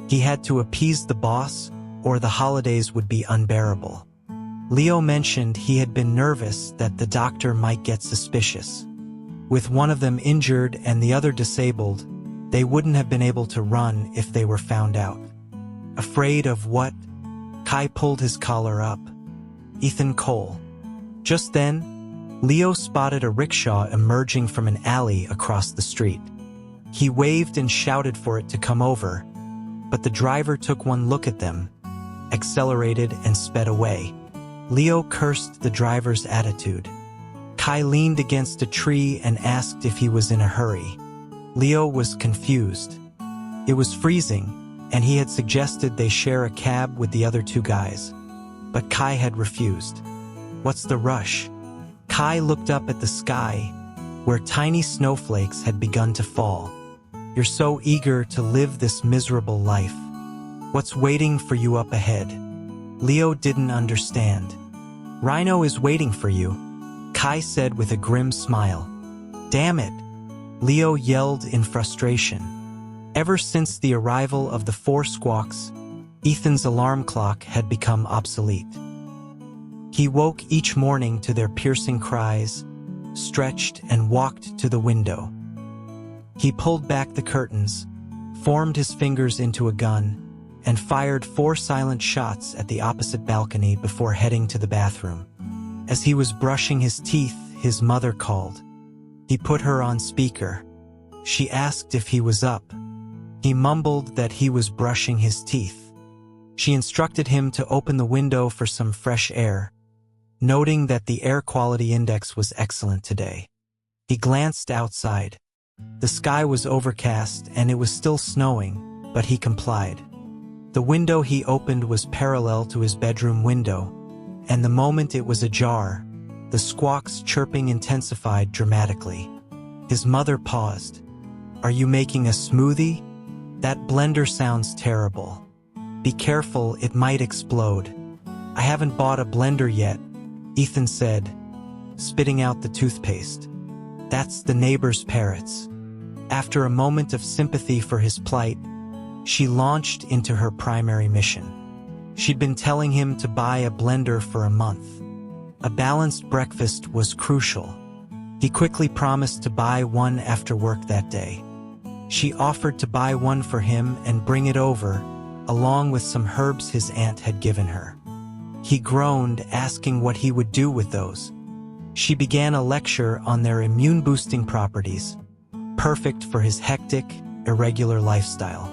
He had to appease the boss, or the holidays would be unbearable. Leo mentioned he had been nervous that the doctor might get suspicious. With one of them injured and the other disabled, they wouldn't have been able to run if they were found out. Afraid of what? Kai pulled his collar up. Ethan Cole. Just then, Leo spotted a rickshaw emerging from an alley across the street. He waved and shouted for it to come over, but the driver took one look at them, accelerated and sped away. Leo cursed the driver's attitude. Kai leaned against a tree and asked if he was in a hurry. Leo was confused. It was freezing, and he had suggested they share a cab with the other two guys. But Kai had refused. "What's the rush?" Kai looked up at the sky, where tiny snowflakes had begun to fall. "You're so eager to live this miserable life. What's waiting for you up ahead?" Leo didn't understand. "Rhino is waiting for you," Kai said with a grim smile. "Damn it!" Leo yelled in frustration. Ever since the arrival of the four squawks, Ethan's alarm clock had become obsolete. He woke each morning to their piercing cries, stretched and walked to the window. He pulled back the curtains, formed his fingers into a gun, and fired 4 silent shots at the opposite balcony before heading to the bathroom. As he was brushing his teeth, his mother called. He put her on speaker. She asked if he was up. He mumbled that he was brushing his teeth. She instructed him to open the window for some fresh air, noting that the air quality index was excellent today. He glanced outside. The sky was overcast and it was still snowing, but he complied. The window he opened was parallel to his bedroom window, and the moment it was ajar, the squawks chirping intensified dramatically. His mother paused. "Are you making a smoothie? That blender sounds terrible. Be careful, it might explode." "I haven't bought a blender yet," Ethan said, spitting out the toothpaste. "That's the neighbor's parrots." After a moment of sympathy for his plight, she launched into her primary mission. She'd been telling him to buy a blender for a month. A balanced breakfast was crucial. He quickly promised to buy one after work that day. She offered to buy one for him and bring it over, along with some herbs his aunt had given her. He groaned, asking what he would do with those. She began a lecture on their immune-boosting properties, perfect for his hectic, irregular lifestyle.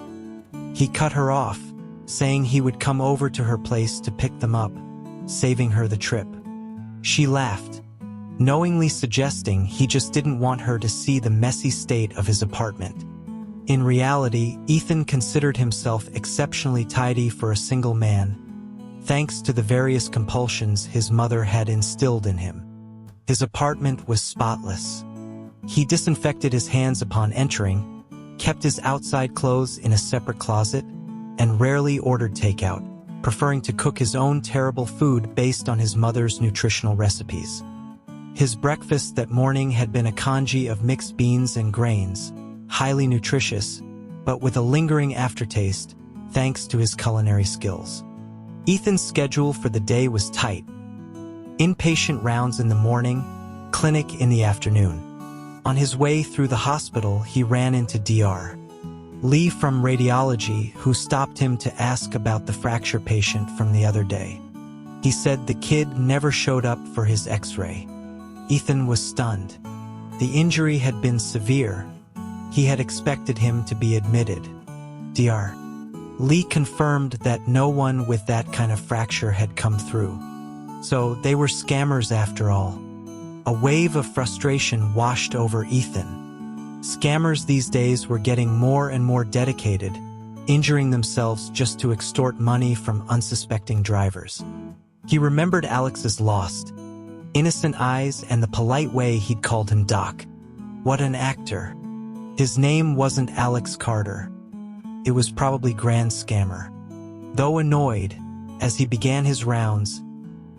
He cut her off, saying he would come over to her place to pick them up, saving her the trip. She laughed, knowingly suggesting he just didn't want her to see the messy state of his apartment. In reality, Ethan considered himself exceptionally tidy for a single man, thanks to the various compulsions his mother had instilled in him. His apartment was spotless. He disinfected his hands upon entering, kept his outside clothes in a separate closet, and rarely ordered takeout, preferring to cook his own terrible food based on his mother's nutritional recipes. His breakfast that morning had been a congee of mixed beans and grains, highly nutritious, but with a lingering aftertaste, thanks to his culinary skills. Ethan's schedule for the day was tight. Inpatient rounds in the morning, clinic in the afternoon. On his way through the hospital, he ran into Dr. Lee from radiology, who stopped him to ask about the fracture patient from the other day. He said the kid never showed up for his x-ray. Ethan was stunned. The injury had been severe. He had expected him to be admitted. Dr. Lee confirmed that no one with that kind of fracture had come through. So they were scammers after all. A wave of frustration washed over Ethan. Scammers these days were getting more and more dedicated, injuring themselves just to extort money from unsuspecting drivers. He remembered Alex's lost, innocent eyes and the polite way he'd called him Doc. What an actor. His name wasn't Alex Carter. It was probably Grand Scammer. Though annoyed, as he began his rounds,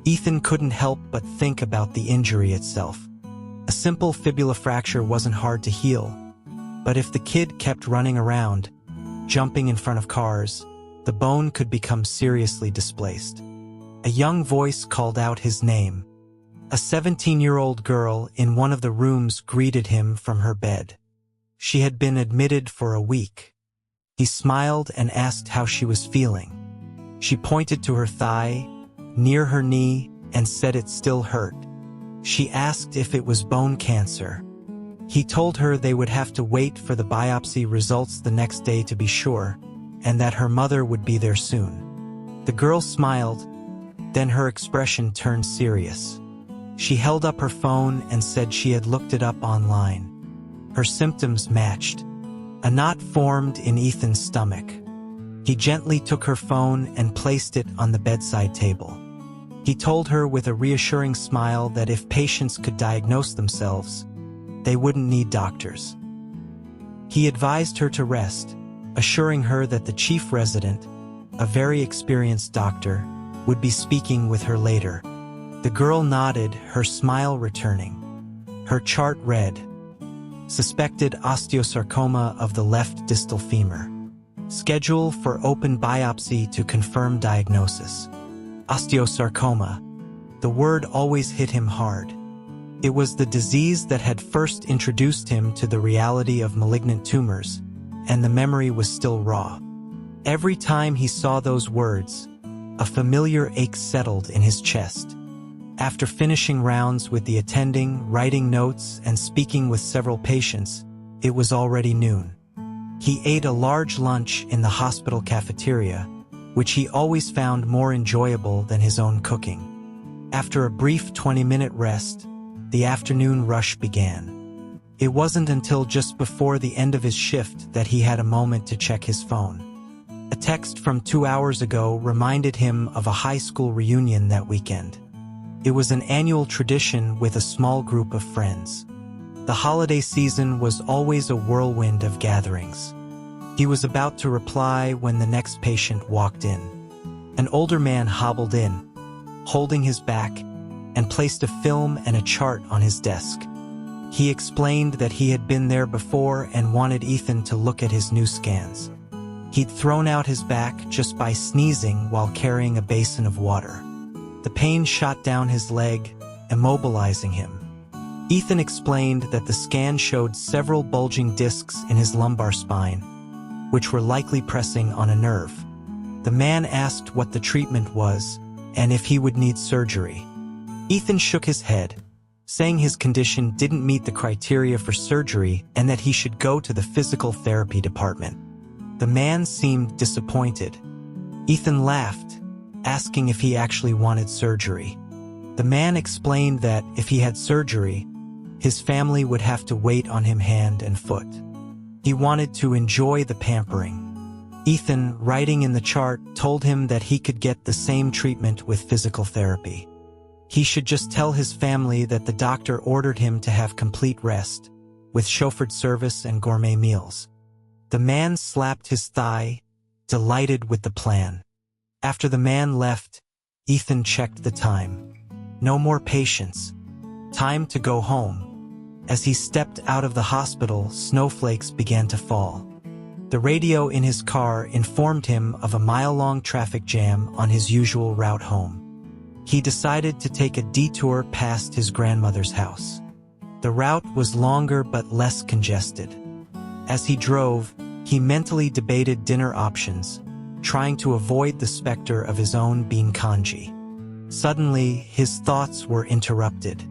Ethan couldn't help but think about the injury itself. A simple fibula fracture wasn't hard to heal, but if the kid kept running around, jumping in front of cars, the bone could become seriously displaced. A young voice called out his name. A 17-year-old girl in one of the rooms greeted him from her bed. She had been admitted for a week. He smiled and asked how she was feeling. She pointed to her thigh, near her knee, and said it still hurt. She asked if it was bone cancer. He told her they would have to wait for the biopsy results the next day to be sure, and that her mother would be there soon. The girl smiled, then her expression turned serious. She held up her phone and said she had looked it up online. Her symptoms matched. A knot formed in Ethan's stomach. He gently took her phone and placed it on the bedside table. He told her with a reassuring smile that if patients could diagnose themselves, they wouldn't need doctors. He advised her to rest, assuring her that the chief resident, a very experienced doctor, would be speaking with her later. The girl nodded, her smile returning. Her chart read, suspected osteosarcoma of the left distal femur. Schedule for open biopsy to confirm diagnosis. Osteosarcoma. The word always hit him hard. It was the disease that had first introduced him to the reality of malignant tumors, and the memory was still raw. Every time he saw those words, a familiar ache settled in his chest. After finishing rounds with the attending, writing notes, and speaking with several patients, it was already noon. He ate a large lunch in the hospital cafeteria, which he always found more enjoyable than his own cooking. After a brief 20-minute rest, the afternoon rush began. It wasn't until just before the end of his shift that he had a moment to check his phone. A text from 2 hours ago reminded him of a high school reunion that weekend. It was an annual tradition with a small group of friends. The holiday season was always a whirlwind of gatherings. He was about to reply when the next patient walked in. An older man hobbled in, holding his back, and placed a film and a chart on his desk. He explained that he had been there before and wanted Ethan to look at his new scans. He'd thrown out his back just by sneezing while carrying a basin of water. The pain shot down his leg, immobilizing him. Ethan explained that the scan showed several bulging discs in his lumbar spine, which were likely pressing on a nerve. The man asked what the treatment was and if he would need surgery. Ethan shook his head, saying his condition didn't meet the criteria for surgery and that he should go to the physical therapy department. The man seemed disappointed. Ethan laughed, asking if he actually wanted surgery. The man explained that if he had surgery, his family would have to wait on him hand and foot. He wanted to enjoy the pampering. Ethan, writing in the chart, told him that he could get the same treatment with physical therapy. He should just tell his family that the doctor ordered him to have complete rest, with chauffeured service and gourmet meals. The man slapped his thigh, delighted with the plan. After the man left, Ethan checked the time. No more patients. Time to go home. As he stepped out of the hospital, snowflakes began to fall. The radio in his car informed him of a mile-long traffic jam on his usual route home. He decided to take a detour past his grandmother's house. The route was longer but less congested. As he drove, he mentally debated dinner options, trying to avoid the specter of his own bean congee. Suddenly, his thoughts were interrupted.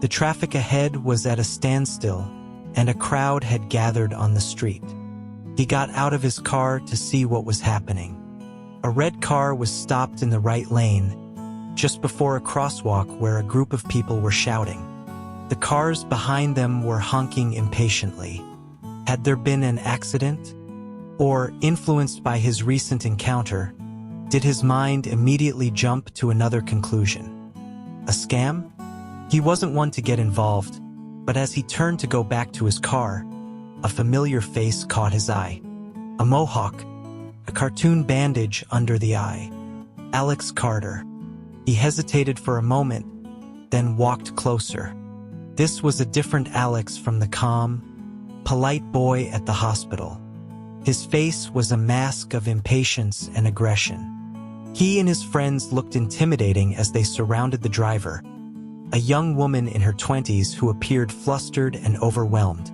The traffic ahead was at a standstill, and a crowd had gathered on the street. He got out of his car to see what was happening. A red car was stopped in the right lane, just before a crosswalk where a group of people were shouting. The cars behind them were honking impatiently. Had there been an accident? Or, influenced by his recent encounter, did his mind immediately jump to another conclusion? A scam? He wasn't one to get involved, but as he turned to go back to his car, a familiar face caught his eye. A mohawk, a cartoon bandage under the eye. Alex Carter. He hesitated for a moment, then walked closer. This was a different Alex from the calm, polite boy at the hospital. His face was a mask of impatience and aggression. He and his friends looked intimidating as they surrounded the driver, a young woman in her 20s who appeared flustered and overwhelmed.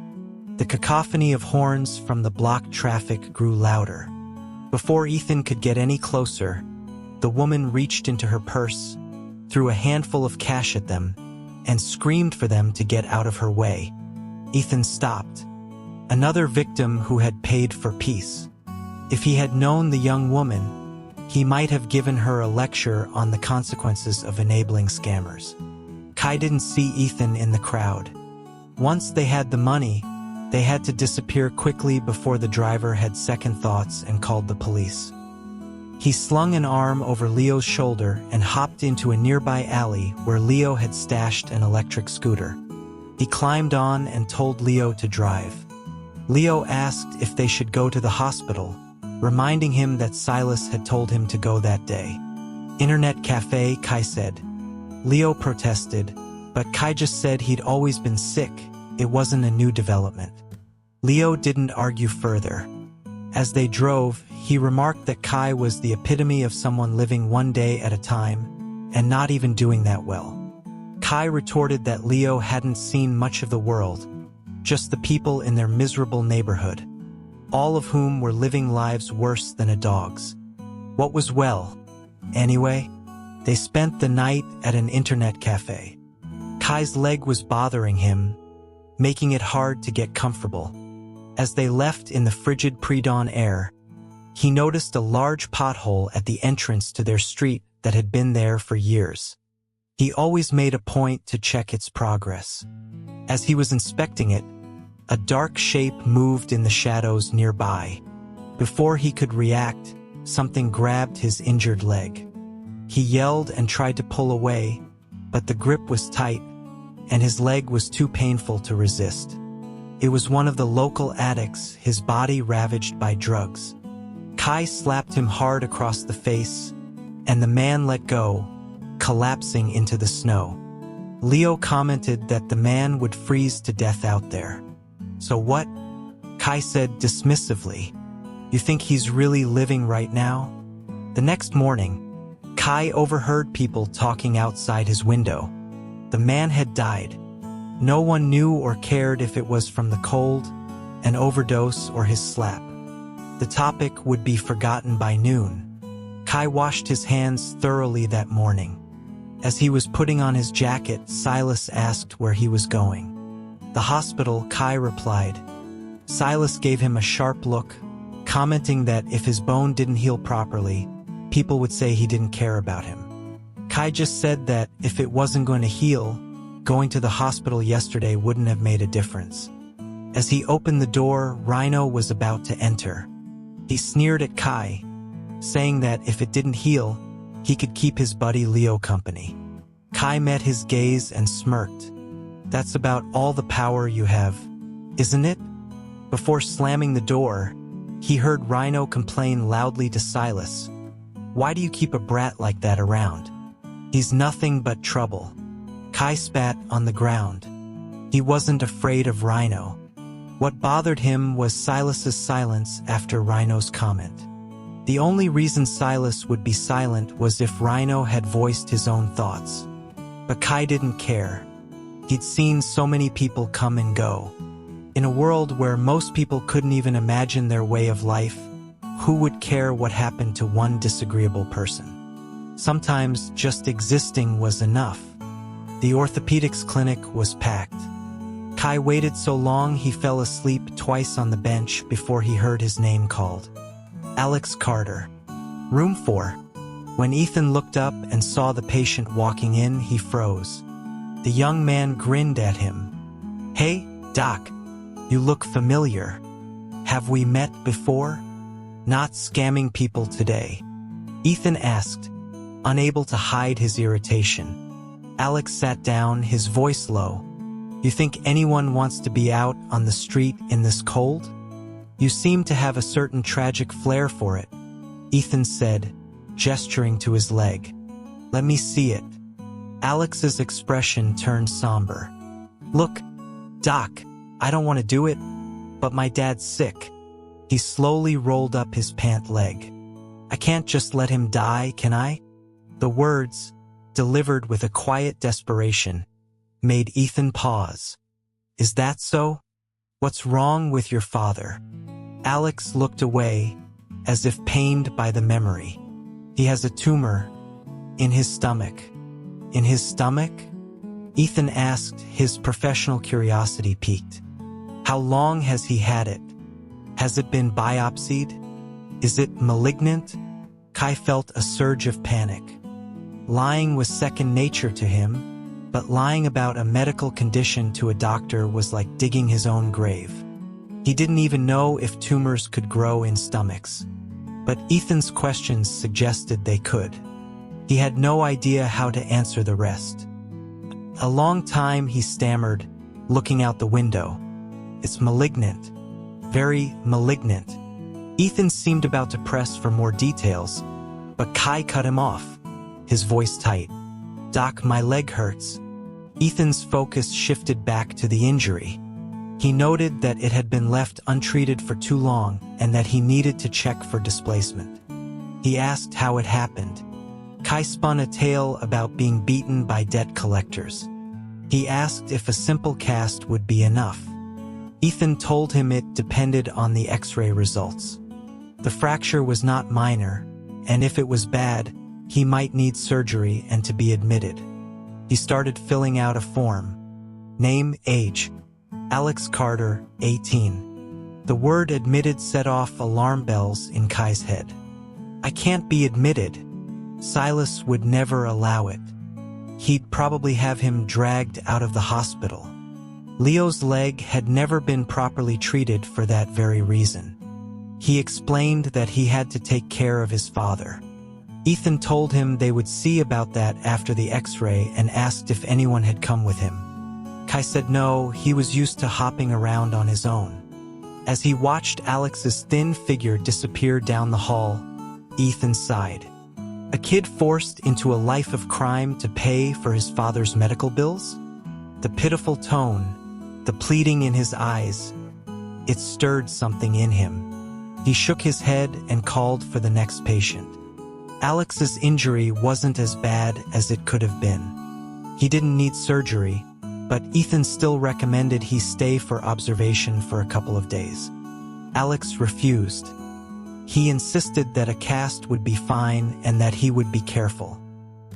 The cacophony of horns from the blocked traffic grew louder. Before Ethan could get any closer, the woman reached into her purse, threw a handful of cash at them, and screamed for them to get out of her way. Ethan stopped. Another victim who had paid for peace. If he had known the young woman, he might have given her a lecture on the consequences of enabling scammers. Kai didn't see Ethan in the crowd. Once they had the money, they had to disappear quickly before the driver had second thoughts and called the police. He slung an arm over Leo's shoulder and hopped into a nearby alley where Leo had stashed an electric scooter. He climbed on and told Leo to drive. Leo asked if they should go to the hospital, reminding him that Silas had told him to go that day. Internet cafe, Kai said. Leo protested, but Kai just said he'd always been sick. It wasn't a new development. Leo didn't argue further. As they drove, he remarked that Kai was the epitome of someone living one day at a time, and not even doing that well. Kai retorted that Leo hadn't seen much of the world, just the people in their miserable neighborhood, all of whom were living lives worse than a dog's. What was well? Anyway, they spent the night at an internet cafe. Kai's leg was bothering him, making it hard to get comfortable. As they left in the frigid pre-dawn air, he noticed a large pothole at the entrance to their street that had been there for years. He always made a point to check its progress. As he was inspecting it, a dark shape moved in the shadows nearby. Before he could react, something grabbed his injured leg. He yelled and tried to pull away, but the grip was tight, and his leg was too painful to resist. It was one of the local addicts, his body ravaged by drugs. Kai slapped him hard across the face, and the man let go, collapsing into the snow. Leo commented that the man would freeze to death out there. So what? Kai said dismissively. You think he's really living right now? The next morning, Kai overheard people talking outside his window. The man had died. No one knew or cared if it was from the cold, an overdose, or his slap. The topic would be forgotten by noon. Kai washed his hands thoroughly that morning. As he was putting on his jacket, Silas asked where he was going. The hospital, Kai replied. Silas gave him a sharp look, commenting that if his bone didn't heal properly, people would say he didn't care about him. Kai just said that if it wasn't going to heal, going to the hospital yesterday wouldn't have made a difference. As he opened the door, Rhino was about to enter. He sneered at Kai, saying that if it didn't heal, he could keep his buddy Leo company. Kai met his gaze and smirked. That's about all the power you have, isn't it? Before slamming the door, he heard Rhino complain loudly to Silas. Why do you keep a brat like that around? He's nothing but trouble. Kai spat on the ground. He wasn't afraid of Rhino. What bothered him was Silas's silence after Rhino's comment. The only reason Silas would be silent was if Rhino had voiced his own thoughts. But Kai didn't care. He'd seen so many people come and go. In a world where most people couldn't even imagine their way of life, who would care what happened to one disagreeable person? Sometimes just existing was enough. The orthopedics clinic was packed. Kai waited so long he fell asleep twice on the bench before he heard his name called. Alex Carter. Room 4. When Ethan looked up and saw the patient walking in, he froze. The young man grinned at him. Hey, Doc. You look familiar. Have we met before? Not scamming people today? Ethan asked, unable to hide his irritation. Alex sat down, his voice low. You think anyone wants to be out on the street in this cold? You seem to have a certain tragic flair for it, Ethan said, gesturing to his leg. Let me see it. Alex's expression turned somber. Look, Doc, I don't want to do it, but my dad's sick. He slowly rolled up his pant leg. I can't just let him die, can I? The words, delivered with a quiet desperation, made Ethan pause. Is that so? What's wrong with your father? Alex looked away, as if pained by the memory. He has a tumor in his stomach. In his stomach? Ethan asked, his professional curiosity piqued. How long has he had it? Has it been biopsied? Is it malignant? Kai felt a surge of panic. Lying was second nature to him, but lying about a medical condition to a doctor was like digging his own grave. He didn't even know if tumors could grow in stomachs. But Ethan's questions suggested they could. He had no idea how to answer the rest. A long time he stammered, looking out the window. It's malignant. Very malignant. Ethan seemed about to press for more details, but Kai cut him off, his voice tight. Doc, my leg hurts. Ethan's focus shifted back to the injury. He noted that it had been left untreated for too long and that he needed to check for displacement. He asked how it happened. Kai spun a tale about being beaten by debt collectors. He asked if a simple cast would be enough. Ethan told him it depended on the X-ray results. The fracture was not minor, and if it was bad, he might need surgery and to be admitted. He started filling out a form. Name, age. Alex Carter, 18. The word admitted set off alarm bells in Kai's head. I can't be admitted. Silas would never allow it. He'd probably have him dragged out of the hospital. Leo's leg had never been properly treated for that very reason. He explained that he had to take care of his father. Ethan told him they would see about that after the X-ray and asked if anyone had come with him. Kai said no, he was used to hopping around on his own. As he watched Alex's thin figure disappear down the hall, Ethan sighed. A kid forced into a life of crime to pay for his father's medical bills? The pitiful tone, the pleading in his eyes, it stirred something in him. He shook his head and called for the next patient. Alex's injury wasn't as bad as it could have been. He didn't need surgery, but Ethan still recommended he stay for observation for a couple of days. Alex refused. He insisted that a cast would be fine and that he would be careful.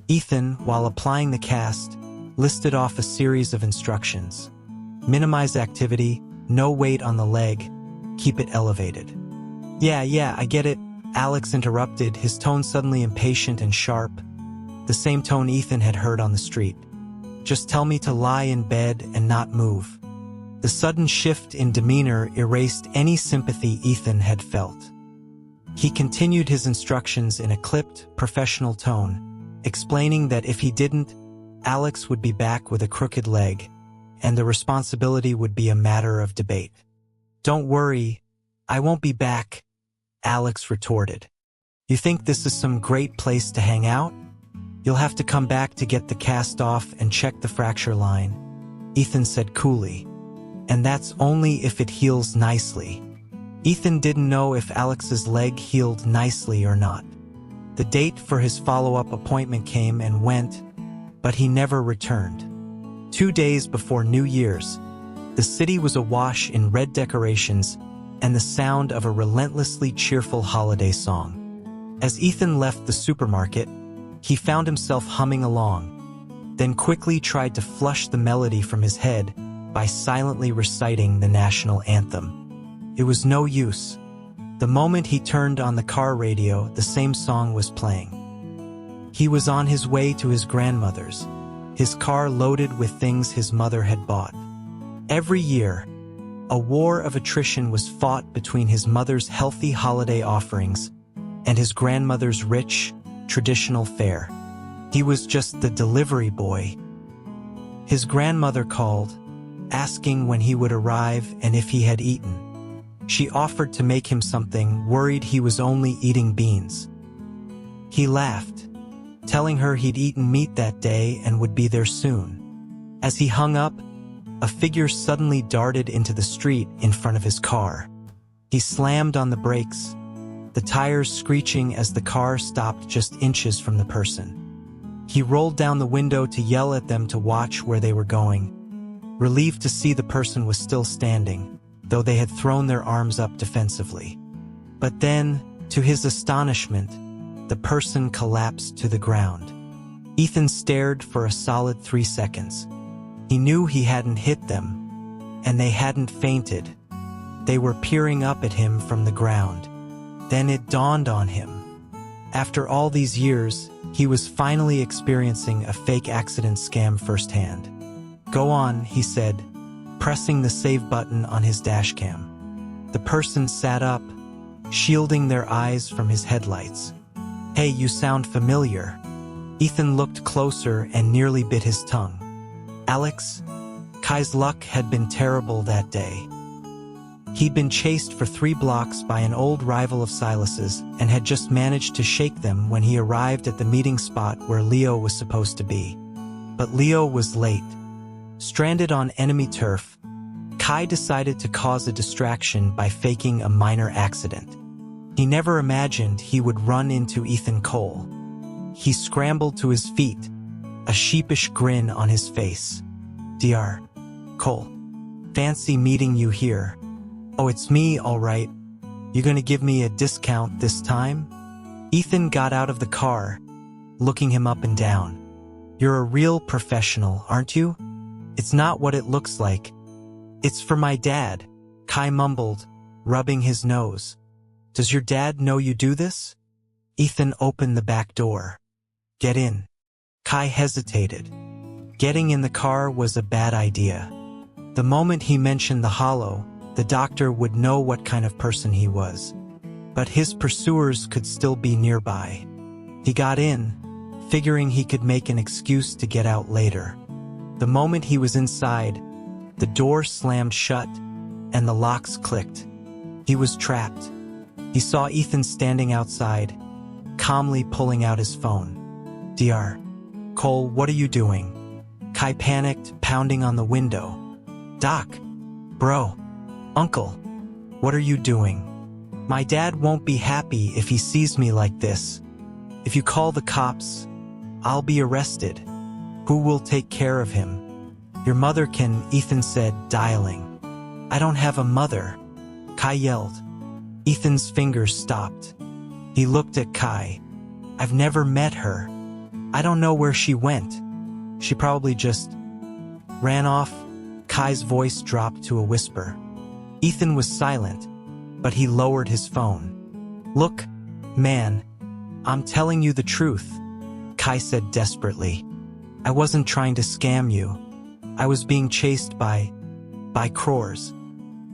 Ethan, while applying the cast, listed off a series of instructions. Minimize activity, no weight on the leg, keep it elevated. Yeah, I get it, Alex interrupted, his tone suddenly impatient and sharp, the same tone Ethan had heard on the street. Just tell me to lie in bed and not move. The sudden shift in demeanor erased any sympathy Ethan had felt. He continued his instructions in a clipped, professional tone, explaining that if he didn't, Alex would be back with a crooked leg, and the responsibility would be a matter of debate. Don't worry, I won't be back, Alex retorted. You think this is some great place to hang out? You'll have to come back to get the cast off and check the fracture line, Ethan said coolly. And that's only if it heals nicely. Ethan didn't know if Alex's leg healed nicely or not. The date for his follow-up appointment came and went, but he never returned. 2 days before New Year's, the city was awash in red decorations and the sound of a relentlessly cheerful holiday song. As Ethan left the supermarket, he found himself humming along, then quickly tried to flush the melody from his head by silently reciting the national anthem. It was no use. The moment he turned on the car radio, the same song was playing. He was on his way to his grandmother's, his car loaded with things his mother had bought. Every year, a war of attrition was fought between his mother's healthy holiday offerings and his grandmother's rich, traditional fare. He was just the delivery boy. His grandmother called, asking when he would arrive and if he had eaten. She offered to make him something, worried he was only eating beans. He laughed, telling her he'd eaten meat that day and would be there soon. As he hung up, a figure suddenly darted into the street in front of his car. He slammed on the brakes, the tires screeching as the car stopped just inches from the person. He rolled down the window to yell at them to watch where they were going, relieved to see the person was still standing, though they had thrown their arms up defensively. But then, to his astonishment, the person collapsed to the ground. Ethan stared for a solid 3 seconds. He knew he hadn't hit them, and they hadn't fainted. They were peering up at him from the ground. Then it dawned on him. After all these years, he was finally experiencing a fake accident scam firsthand. "Go on," he said, pressing the save button on his dashcam. The person sat up, shielding their eyes from his headlights. "Hey, you sound familiar." Ethan looked closer and nearly bit his tongue. Alex? Kai's luck had been terrible that day. He'd been chased for 3 blocks by an old rival of Silas's and had just managed to shake them when he arrived at the meeting spot where Leo was supposed to be. But Leo was late. Stranded on enemy turf, Kai decided to cause a distraction by faking a minor accident. He never imagined he would run into Ethan Cole. He scrambled to his feet, a sheepish grin on his face. "Dr. Cole, fancy meeting you here. Oh, it's me, all right. You gonna give me a discount this time?" Ethan got out of the car, looking him up and down. "You're a real professional, aren't you? It's not what it looks like." "It's for my dad," Kai mumbled, rubbing his nose. "Does your dad know you do this?" Ethan opened the back door. "Get in." Kai hesitated. Getting in the car was a bad idea. The moment he mentioned the hollow, the doctor would know what kind of person he was. But his pursuers could still be nearby. He got in, figuring he could make an excuse to get out later. The moment he was inside, the door slammed shut and the locks clicked. He was trapped. He saw Ethan standing outside, calmly pulling out his phone. "Dr. Cole, what are you doing?" Kai panicked, pounding on the window. "Doc, bro, uncle, what are you doing? My dad won't be happy if he sees me like this. If you call the cops, I'll be arrested. Who will take care of him?" "Your mother can," Ethan said, dialing. "I don't have a mother," Kai yelled. Ethan's fingers stopped. He looked at Kai. "I've never met her. I don't know where she went. She probably just ran off." Kai's voice dropped to a whisper. Ethan was silent, but he lowered his phone. "Look, man, I'm telling you the truth," Kai said desperately. "I wasn't trying to scam you. I was being chased by crores.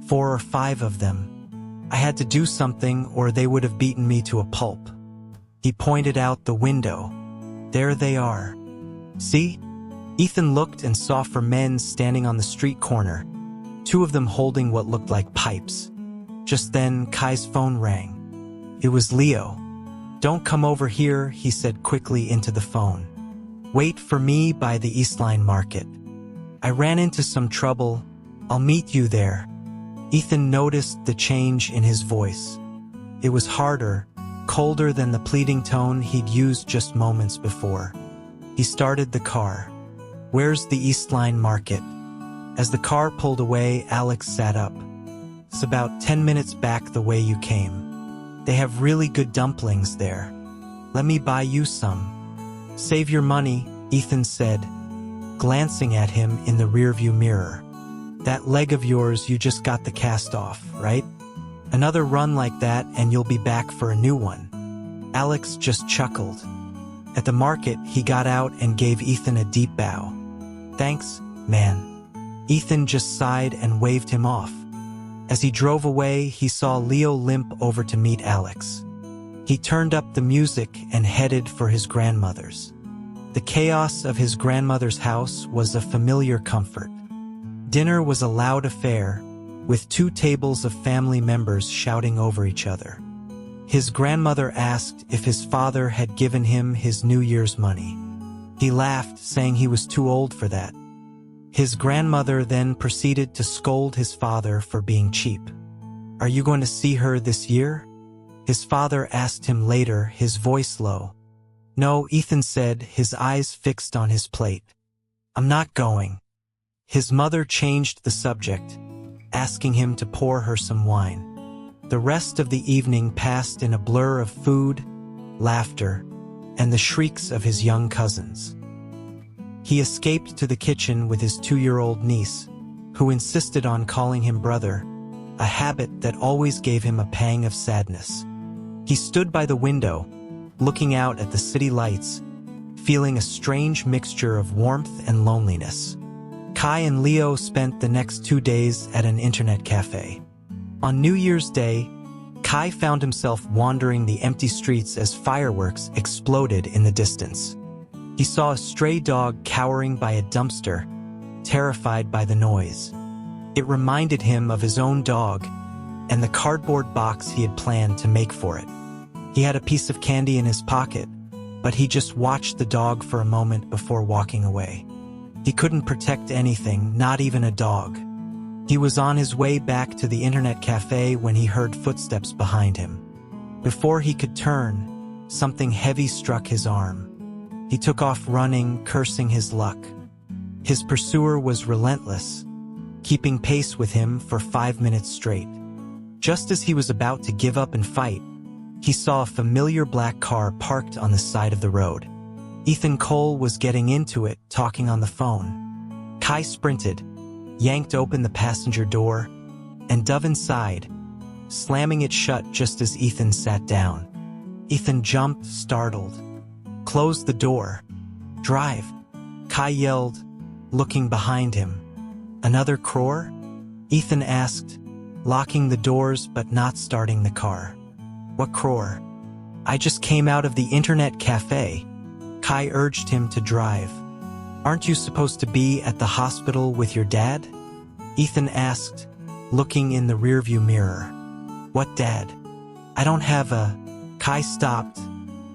4 or 5 of them. I had to do something or they would have beaten me to a pulp." He pointed out the window. "There they are. See?" Ethan looked and saw 4 men standing on the street corner, 2 of them holding what looked like pipes. Just then, Kai's phone rang. It was Leo. "Don't come over here," he said quickly into the phone. "Wait for me by the Eastline Market. I ran into some trouble. I'll meet you there." Ethan noticed the change in his voice. It was harder, colder than the pleading tone he'd used just moments before. He started the car. "Where's the Eastline Market?" As the car pulled away, Alex sat up. "It's about 10 minutes back the way you came. They have really good dumplings there. Let me buy you some." "Save your money," Ethan said, glancing at him in the rearview mirror. "That leg of yours, you just got the cast off, right? Another run like that and you'll be back for a new one." Alex just chuckled. At the market, he got out and gave Ethan a deep bow. "Thanks, man." Ethan just sighed and waved him off. As he drove away, he saw Leo limp over to meet Alex. He turned up the music and headed for his grandmother's. The chaos of his grandmother's house was a familiar comfort. Dinner was a loud affair, with 2 tables of family members shouting over each other. His grandmother asked if his father had given him his New Year's money. He laughed, saying he was too old for that. His grandmother then proceeded to scold his father for being cheap. "Are you going to see her this year?" His father asked him later, his voice low. "No," Ethan said, his eyes fixed on his plate. "I'm not going." His mother changed the subject, asking him to pour her some wine. The rest of the evening passed in a blur of food, laughter, and the shrieks of his young cousins. He escaped to the kitchen with his 2-year-old niece, who insisted on calling him brother, a habit that always gave him a pang of sadness. He stood by the window, looking out at the city lights, feeling a strange mixture of warmth and loneliness. Kai and Leo spent the next 2 days at an internet cafe. On New Year's Day, Kai found himself wandering the empty streets as fireworks exploded in the distance. He saw a stray dog cowering by a dumpster, terrified by the noise. It reminded him of his own dog and the cardboard box he had planned to make for it. He had a piece of candy in his pocket, but he just watched the dog for a moment before walking away. He couldn't protect anything, not even a dog. He was on his way back to the internet cafe when he heard footsteps behind him. Before he could turn, something heavy struck his arm. He took off running, cursing his luck. His pursuer was relentless, keeping pace with him for 5 minutes straight. Just as he was about to give up and fight, he saw a familiar black car parked on the side of the road. Ethan Cole was getting into it, talking on the phone. Kai sprinted, yanked open the passenger door, and dove inside, slamming it shut just as Ethan sat down. Ethan jumped, startled, closed the door. "Drive," Kai yelled, looking behind him. "Another crore?" Ethan asked, locking the doors but not starting the car. "What crore?" "I just came out of the internet cafe." Kai urged him to drive. "Aren't you supposed to be at the hospital with your dad?" Ethan asked, looking in the rearview mirror. "What dad? I don't have a..." Kai stopped,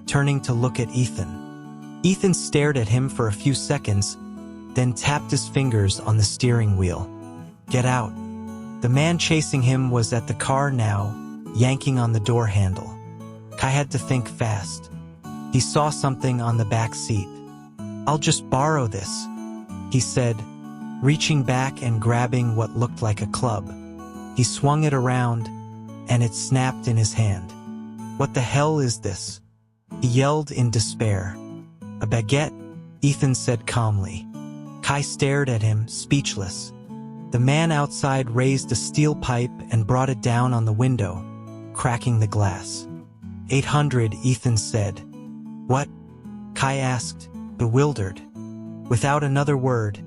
turning to look at Ethan. Ethan stared at him for a few seconds, then tapped his fingers on the steering wheel. "Get out." The man chasing him was at the car now, yanking on the door handle. Kai had to think fast. He saw something on the back seat. "I'll just borrow this," he said, reaching back and grabbing what looked like a club. He swung it around, and it snapped in his hand. "What the hell is this?" he yelled in despair. "A baguette," Ethan said calmly. Kai stared at him, speechless. The man outside raised a steel pipe and brought it down on the window, cracking the glass. 800, Ethan said. "What?" Kai asked, bewildered. Without another word,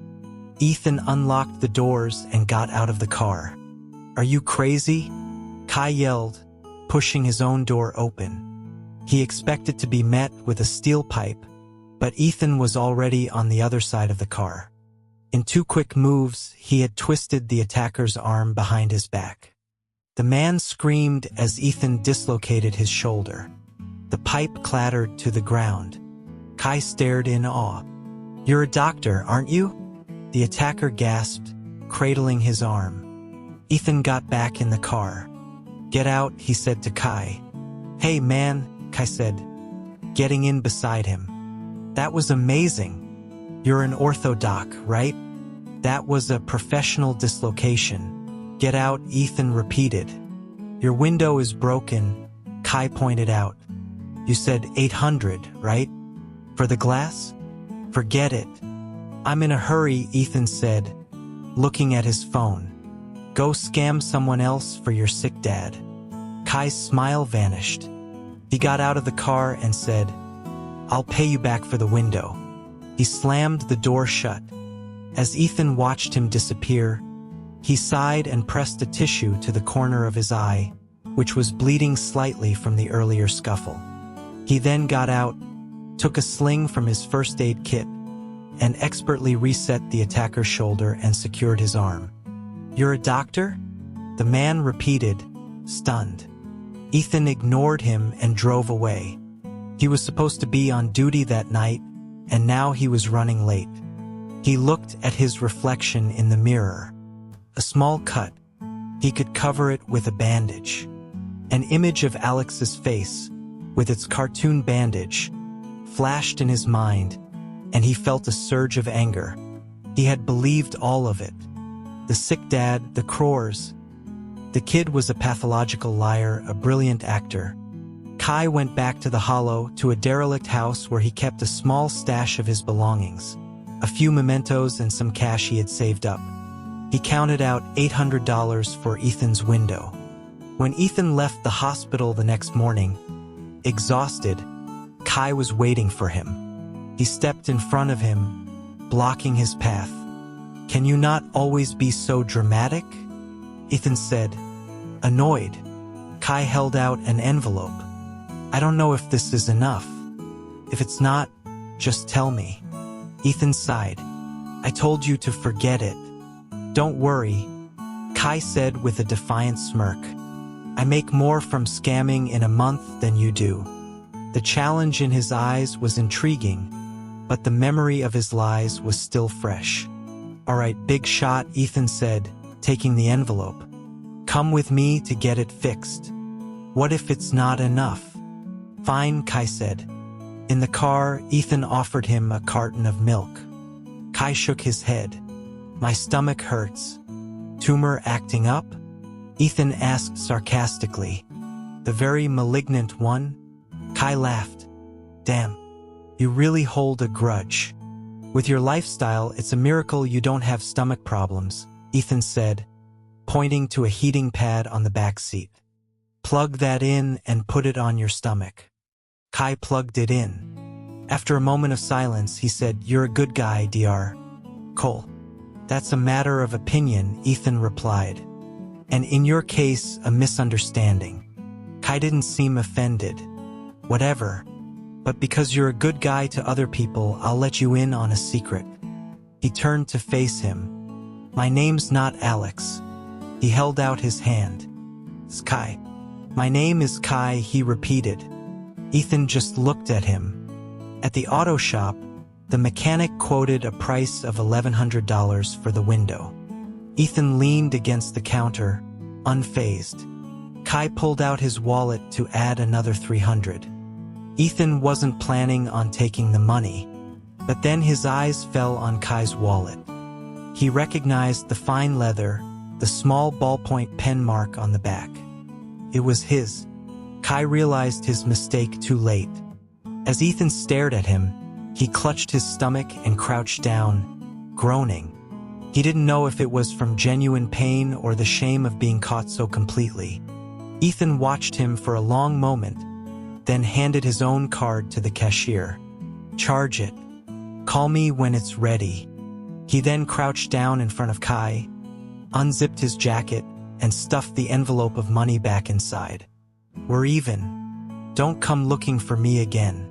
Ethan unlocked the doors and got out of the car. "Are you crazy?" Kai yelled, pushing his own door open. He expected to be met with a steel pipe, but Ethan was already on the other side of the car. In 2 quick moves, he had twisted the attacker's arm behind his back. The man screamed as Ethan dislocated his shoulder. The pipe clattered to the ground. Kai stared in awe. "You're a doctor, aren't you?" The attacker gasped, cradling his arm. Ethan got back in the car. "Get out," he said to Kai. "Hey man," Kai said, getting in beside him. "That was amazing. You're an ortho doc, right?" "That was a professional dislocation." "Get out," Ethan repeated. "Your window is broken," Kai pointed out. "You said 800, right? For the glass?" "Forget it." "I'm in a hurry," Ethan said, looking at his phone. "Go scam someone else for your sick dad." Kai's smile vanished. He got out of the car and said, "I'll pay you back for the window." He slammed the door shut. As Ethan watched him disappear, he sighed and pressed a tissue to the corner of his eye, which was bleeding slightly from the earlier scuffle. He then got out, took a sling from his first aid kit, and expertly reset the attacker's shoulder and secured his arm. "You're a doctor?" the man repeated, stunned. Ethan ignored him and drove away. He was supposed to be on duty that night, and now he was running late. He looked at his reflection in the mirror. A small cut. He could cover it with a bandage. An image of Alex's face, with its cartoon bandage, flashed in his mind, and he felt a surge of anger. He had believed all of it. The sick dad, the crores. The kid was a pathological liar, a brilliant actor. Kai went back to the Hollow, to a derelict house where he kept a small stash of his belongings, a few mementos and some cash he had saved up. He counted out $800 for Ethan's window. When Ethan left the hospital the next morning, Exhausted, Kai was waiting for him. He stepped in front of him, blocking his path. "Can you not always be so dramatic?" Ethan said, annoyed. Kai held out an envelope. "I don't know if this is enough. If it's not, just tell me." Ethan sighed. "I told you to forget it." "Don't worry," Kai said with a defiant smirk. "I make more from scamming in a month than you do." The challenge in his eyes was intriguing, but the memory of his lies was still fresh. "All right, big shot," Ethan said, taking the envelope. "Come with me to get it fixed." "What if it's not enough?" "Fine," Kai said. In the car, Ethan offered him a carton of milk. Kai shook his head. "My stomach hurts." "Tumor acting up?" Ethan asked sarcastically. "The very malignant one?" Kai laughed. "Damn, you really hold a grudge. With your lifestyle, it's a miracle you don't have stomach problems," Ethan said, pointing to a heating pad on the back seat. "Plug that in and put it on your stomach." Kai plugged it in. After a moment of silence, he said, "You're a good guy, Dr. Cole." "That's a matter of opinion," Ethan replied. "And in your case, a misunderstanding." Kai didn't seem offended. "Whatever. But because you're a good guy to other people, I'll let you in on a secret." He turned to face him. "My name's not Alex." He held out his hand. "It's Kai." "My name is Kai," he repeated. Ethan just looked at him. At the auto shop, the mechanic quoted a price of $1,100 for the window. Ethan leaned against the counter, unfazed. Kai pulled out his wallet to add another $300. Ethan wasn't planning on taking the money, but then his eyes fell on Kai's wallet. He recognized the fine leather, the small ballpoint pen mark on the back. It was his. Kai realized his mistake too late. As Ethan stared at him, he clutched his stomach and crouched down, groaning. He didn't know if it was from genuine pain or the shame of being caught so completely. Ethan watched him for a long moment, then handed his own card to the cashier. "Charge it. Call me when it's ready." He then crouched down in front of Kai, unzipped his jacket, and stuffed the envelope of money back inside. "We're even. Don't come looking for me again."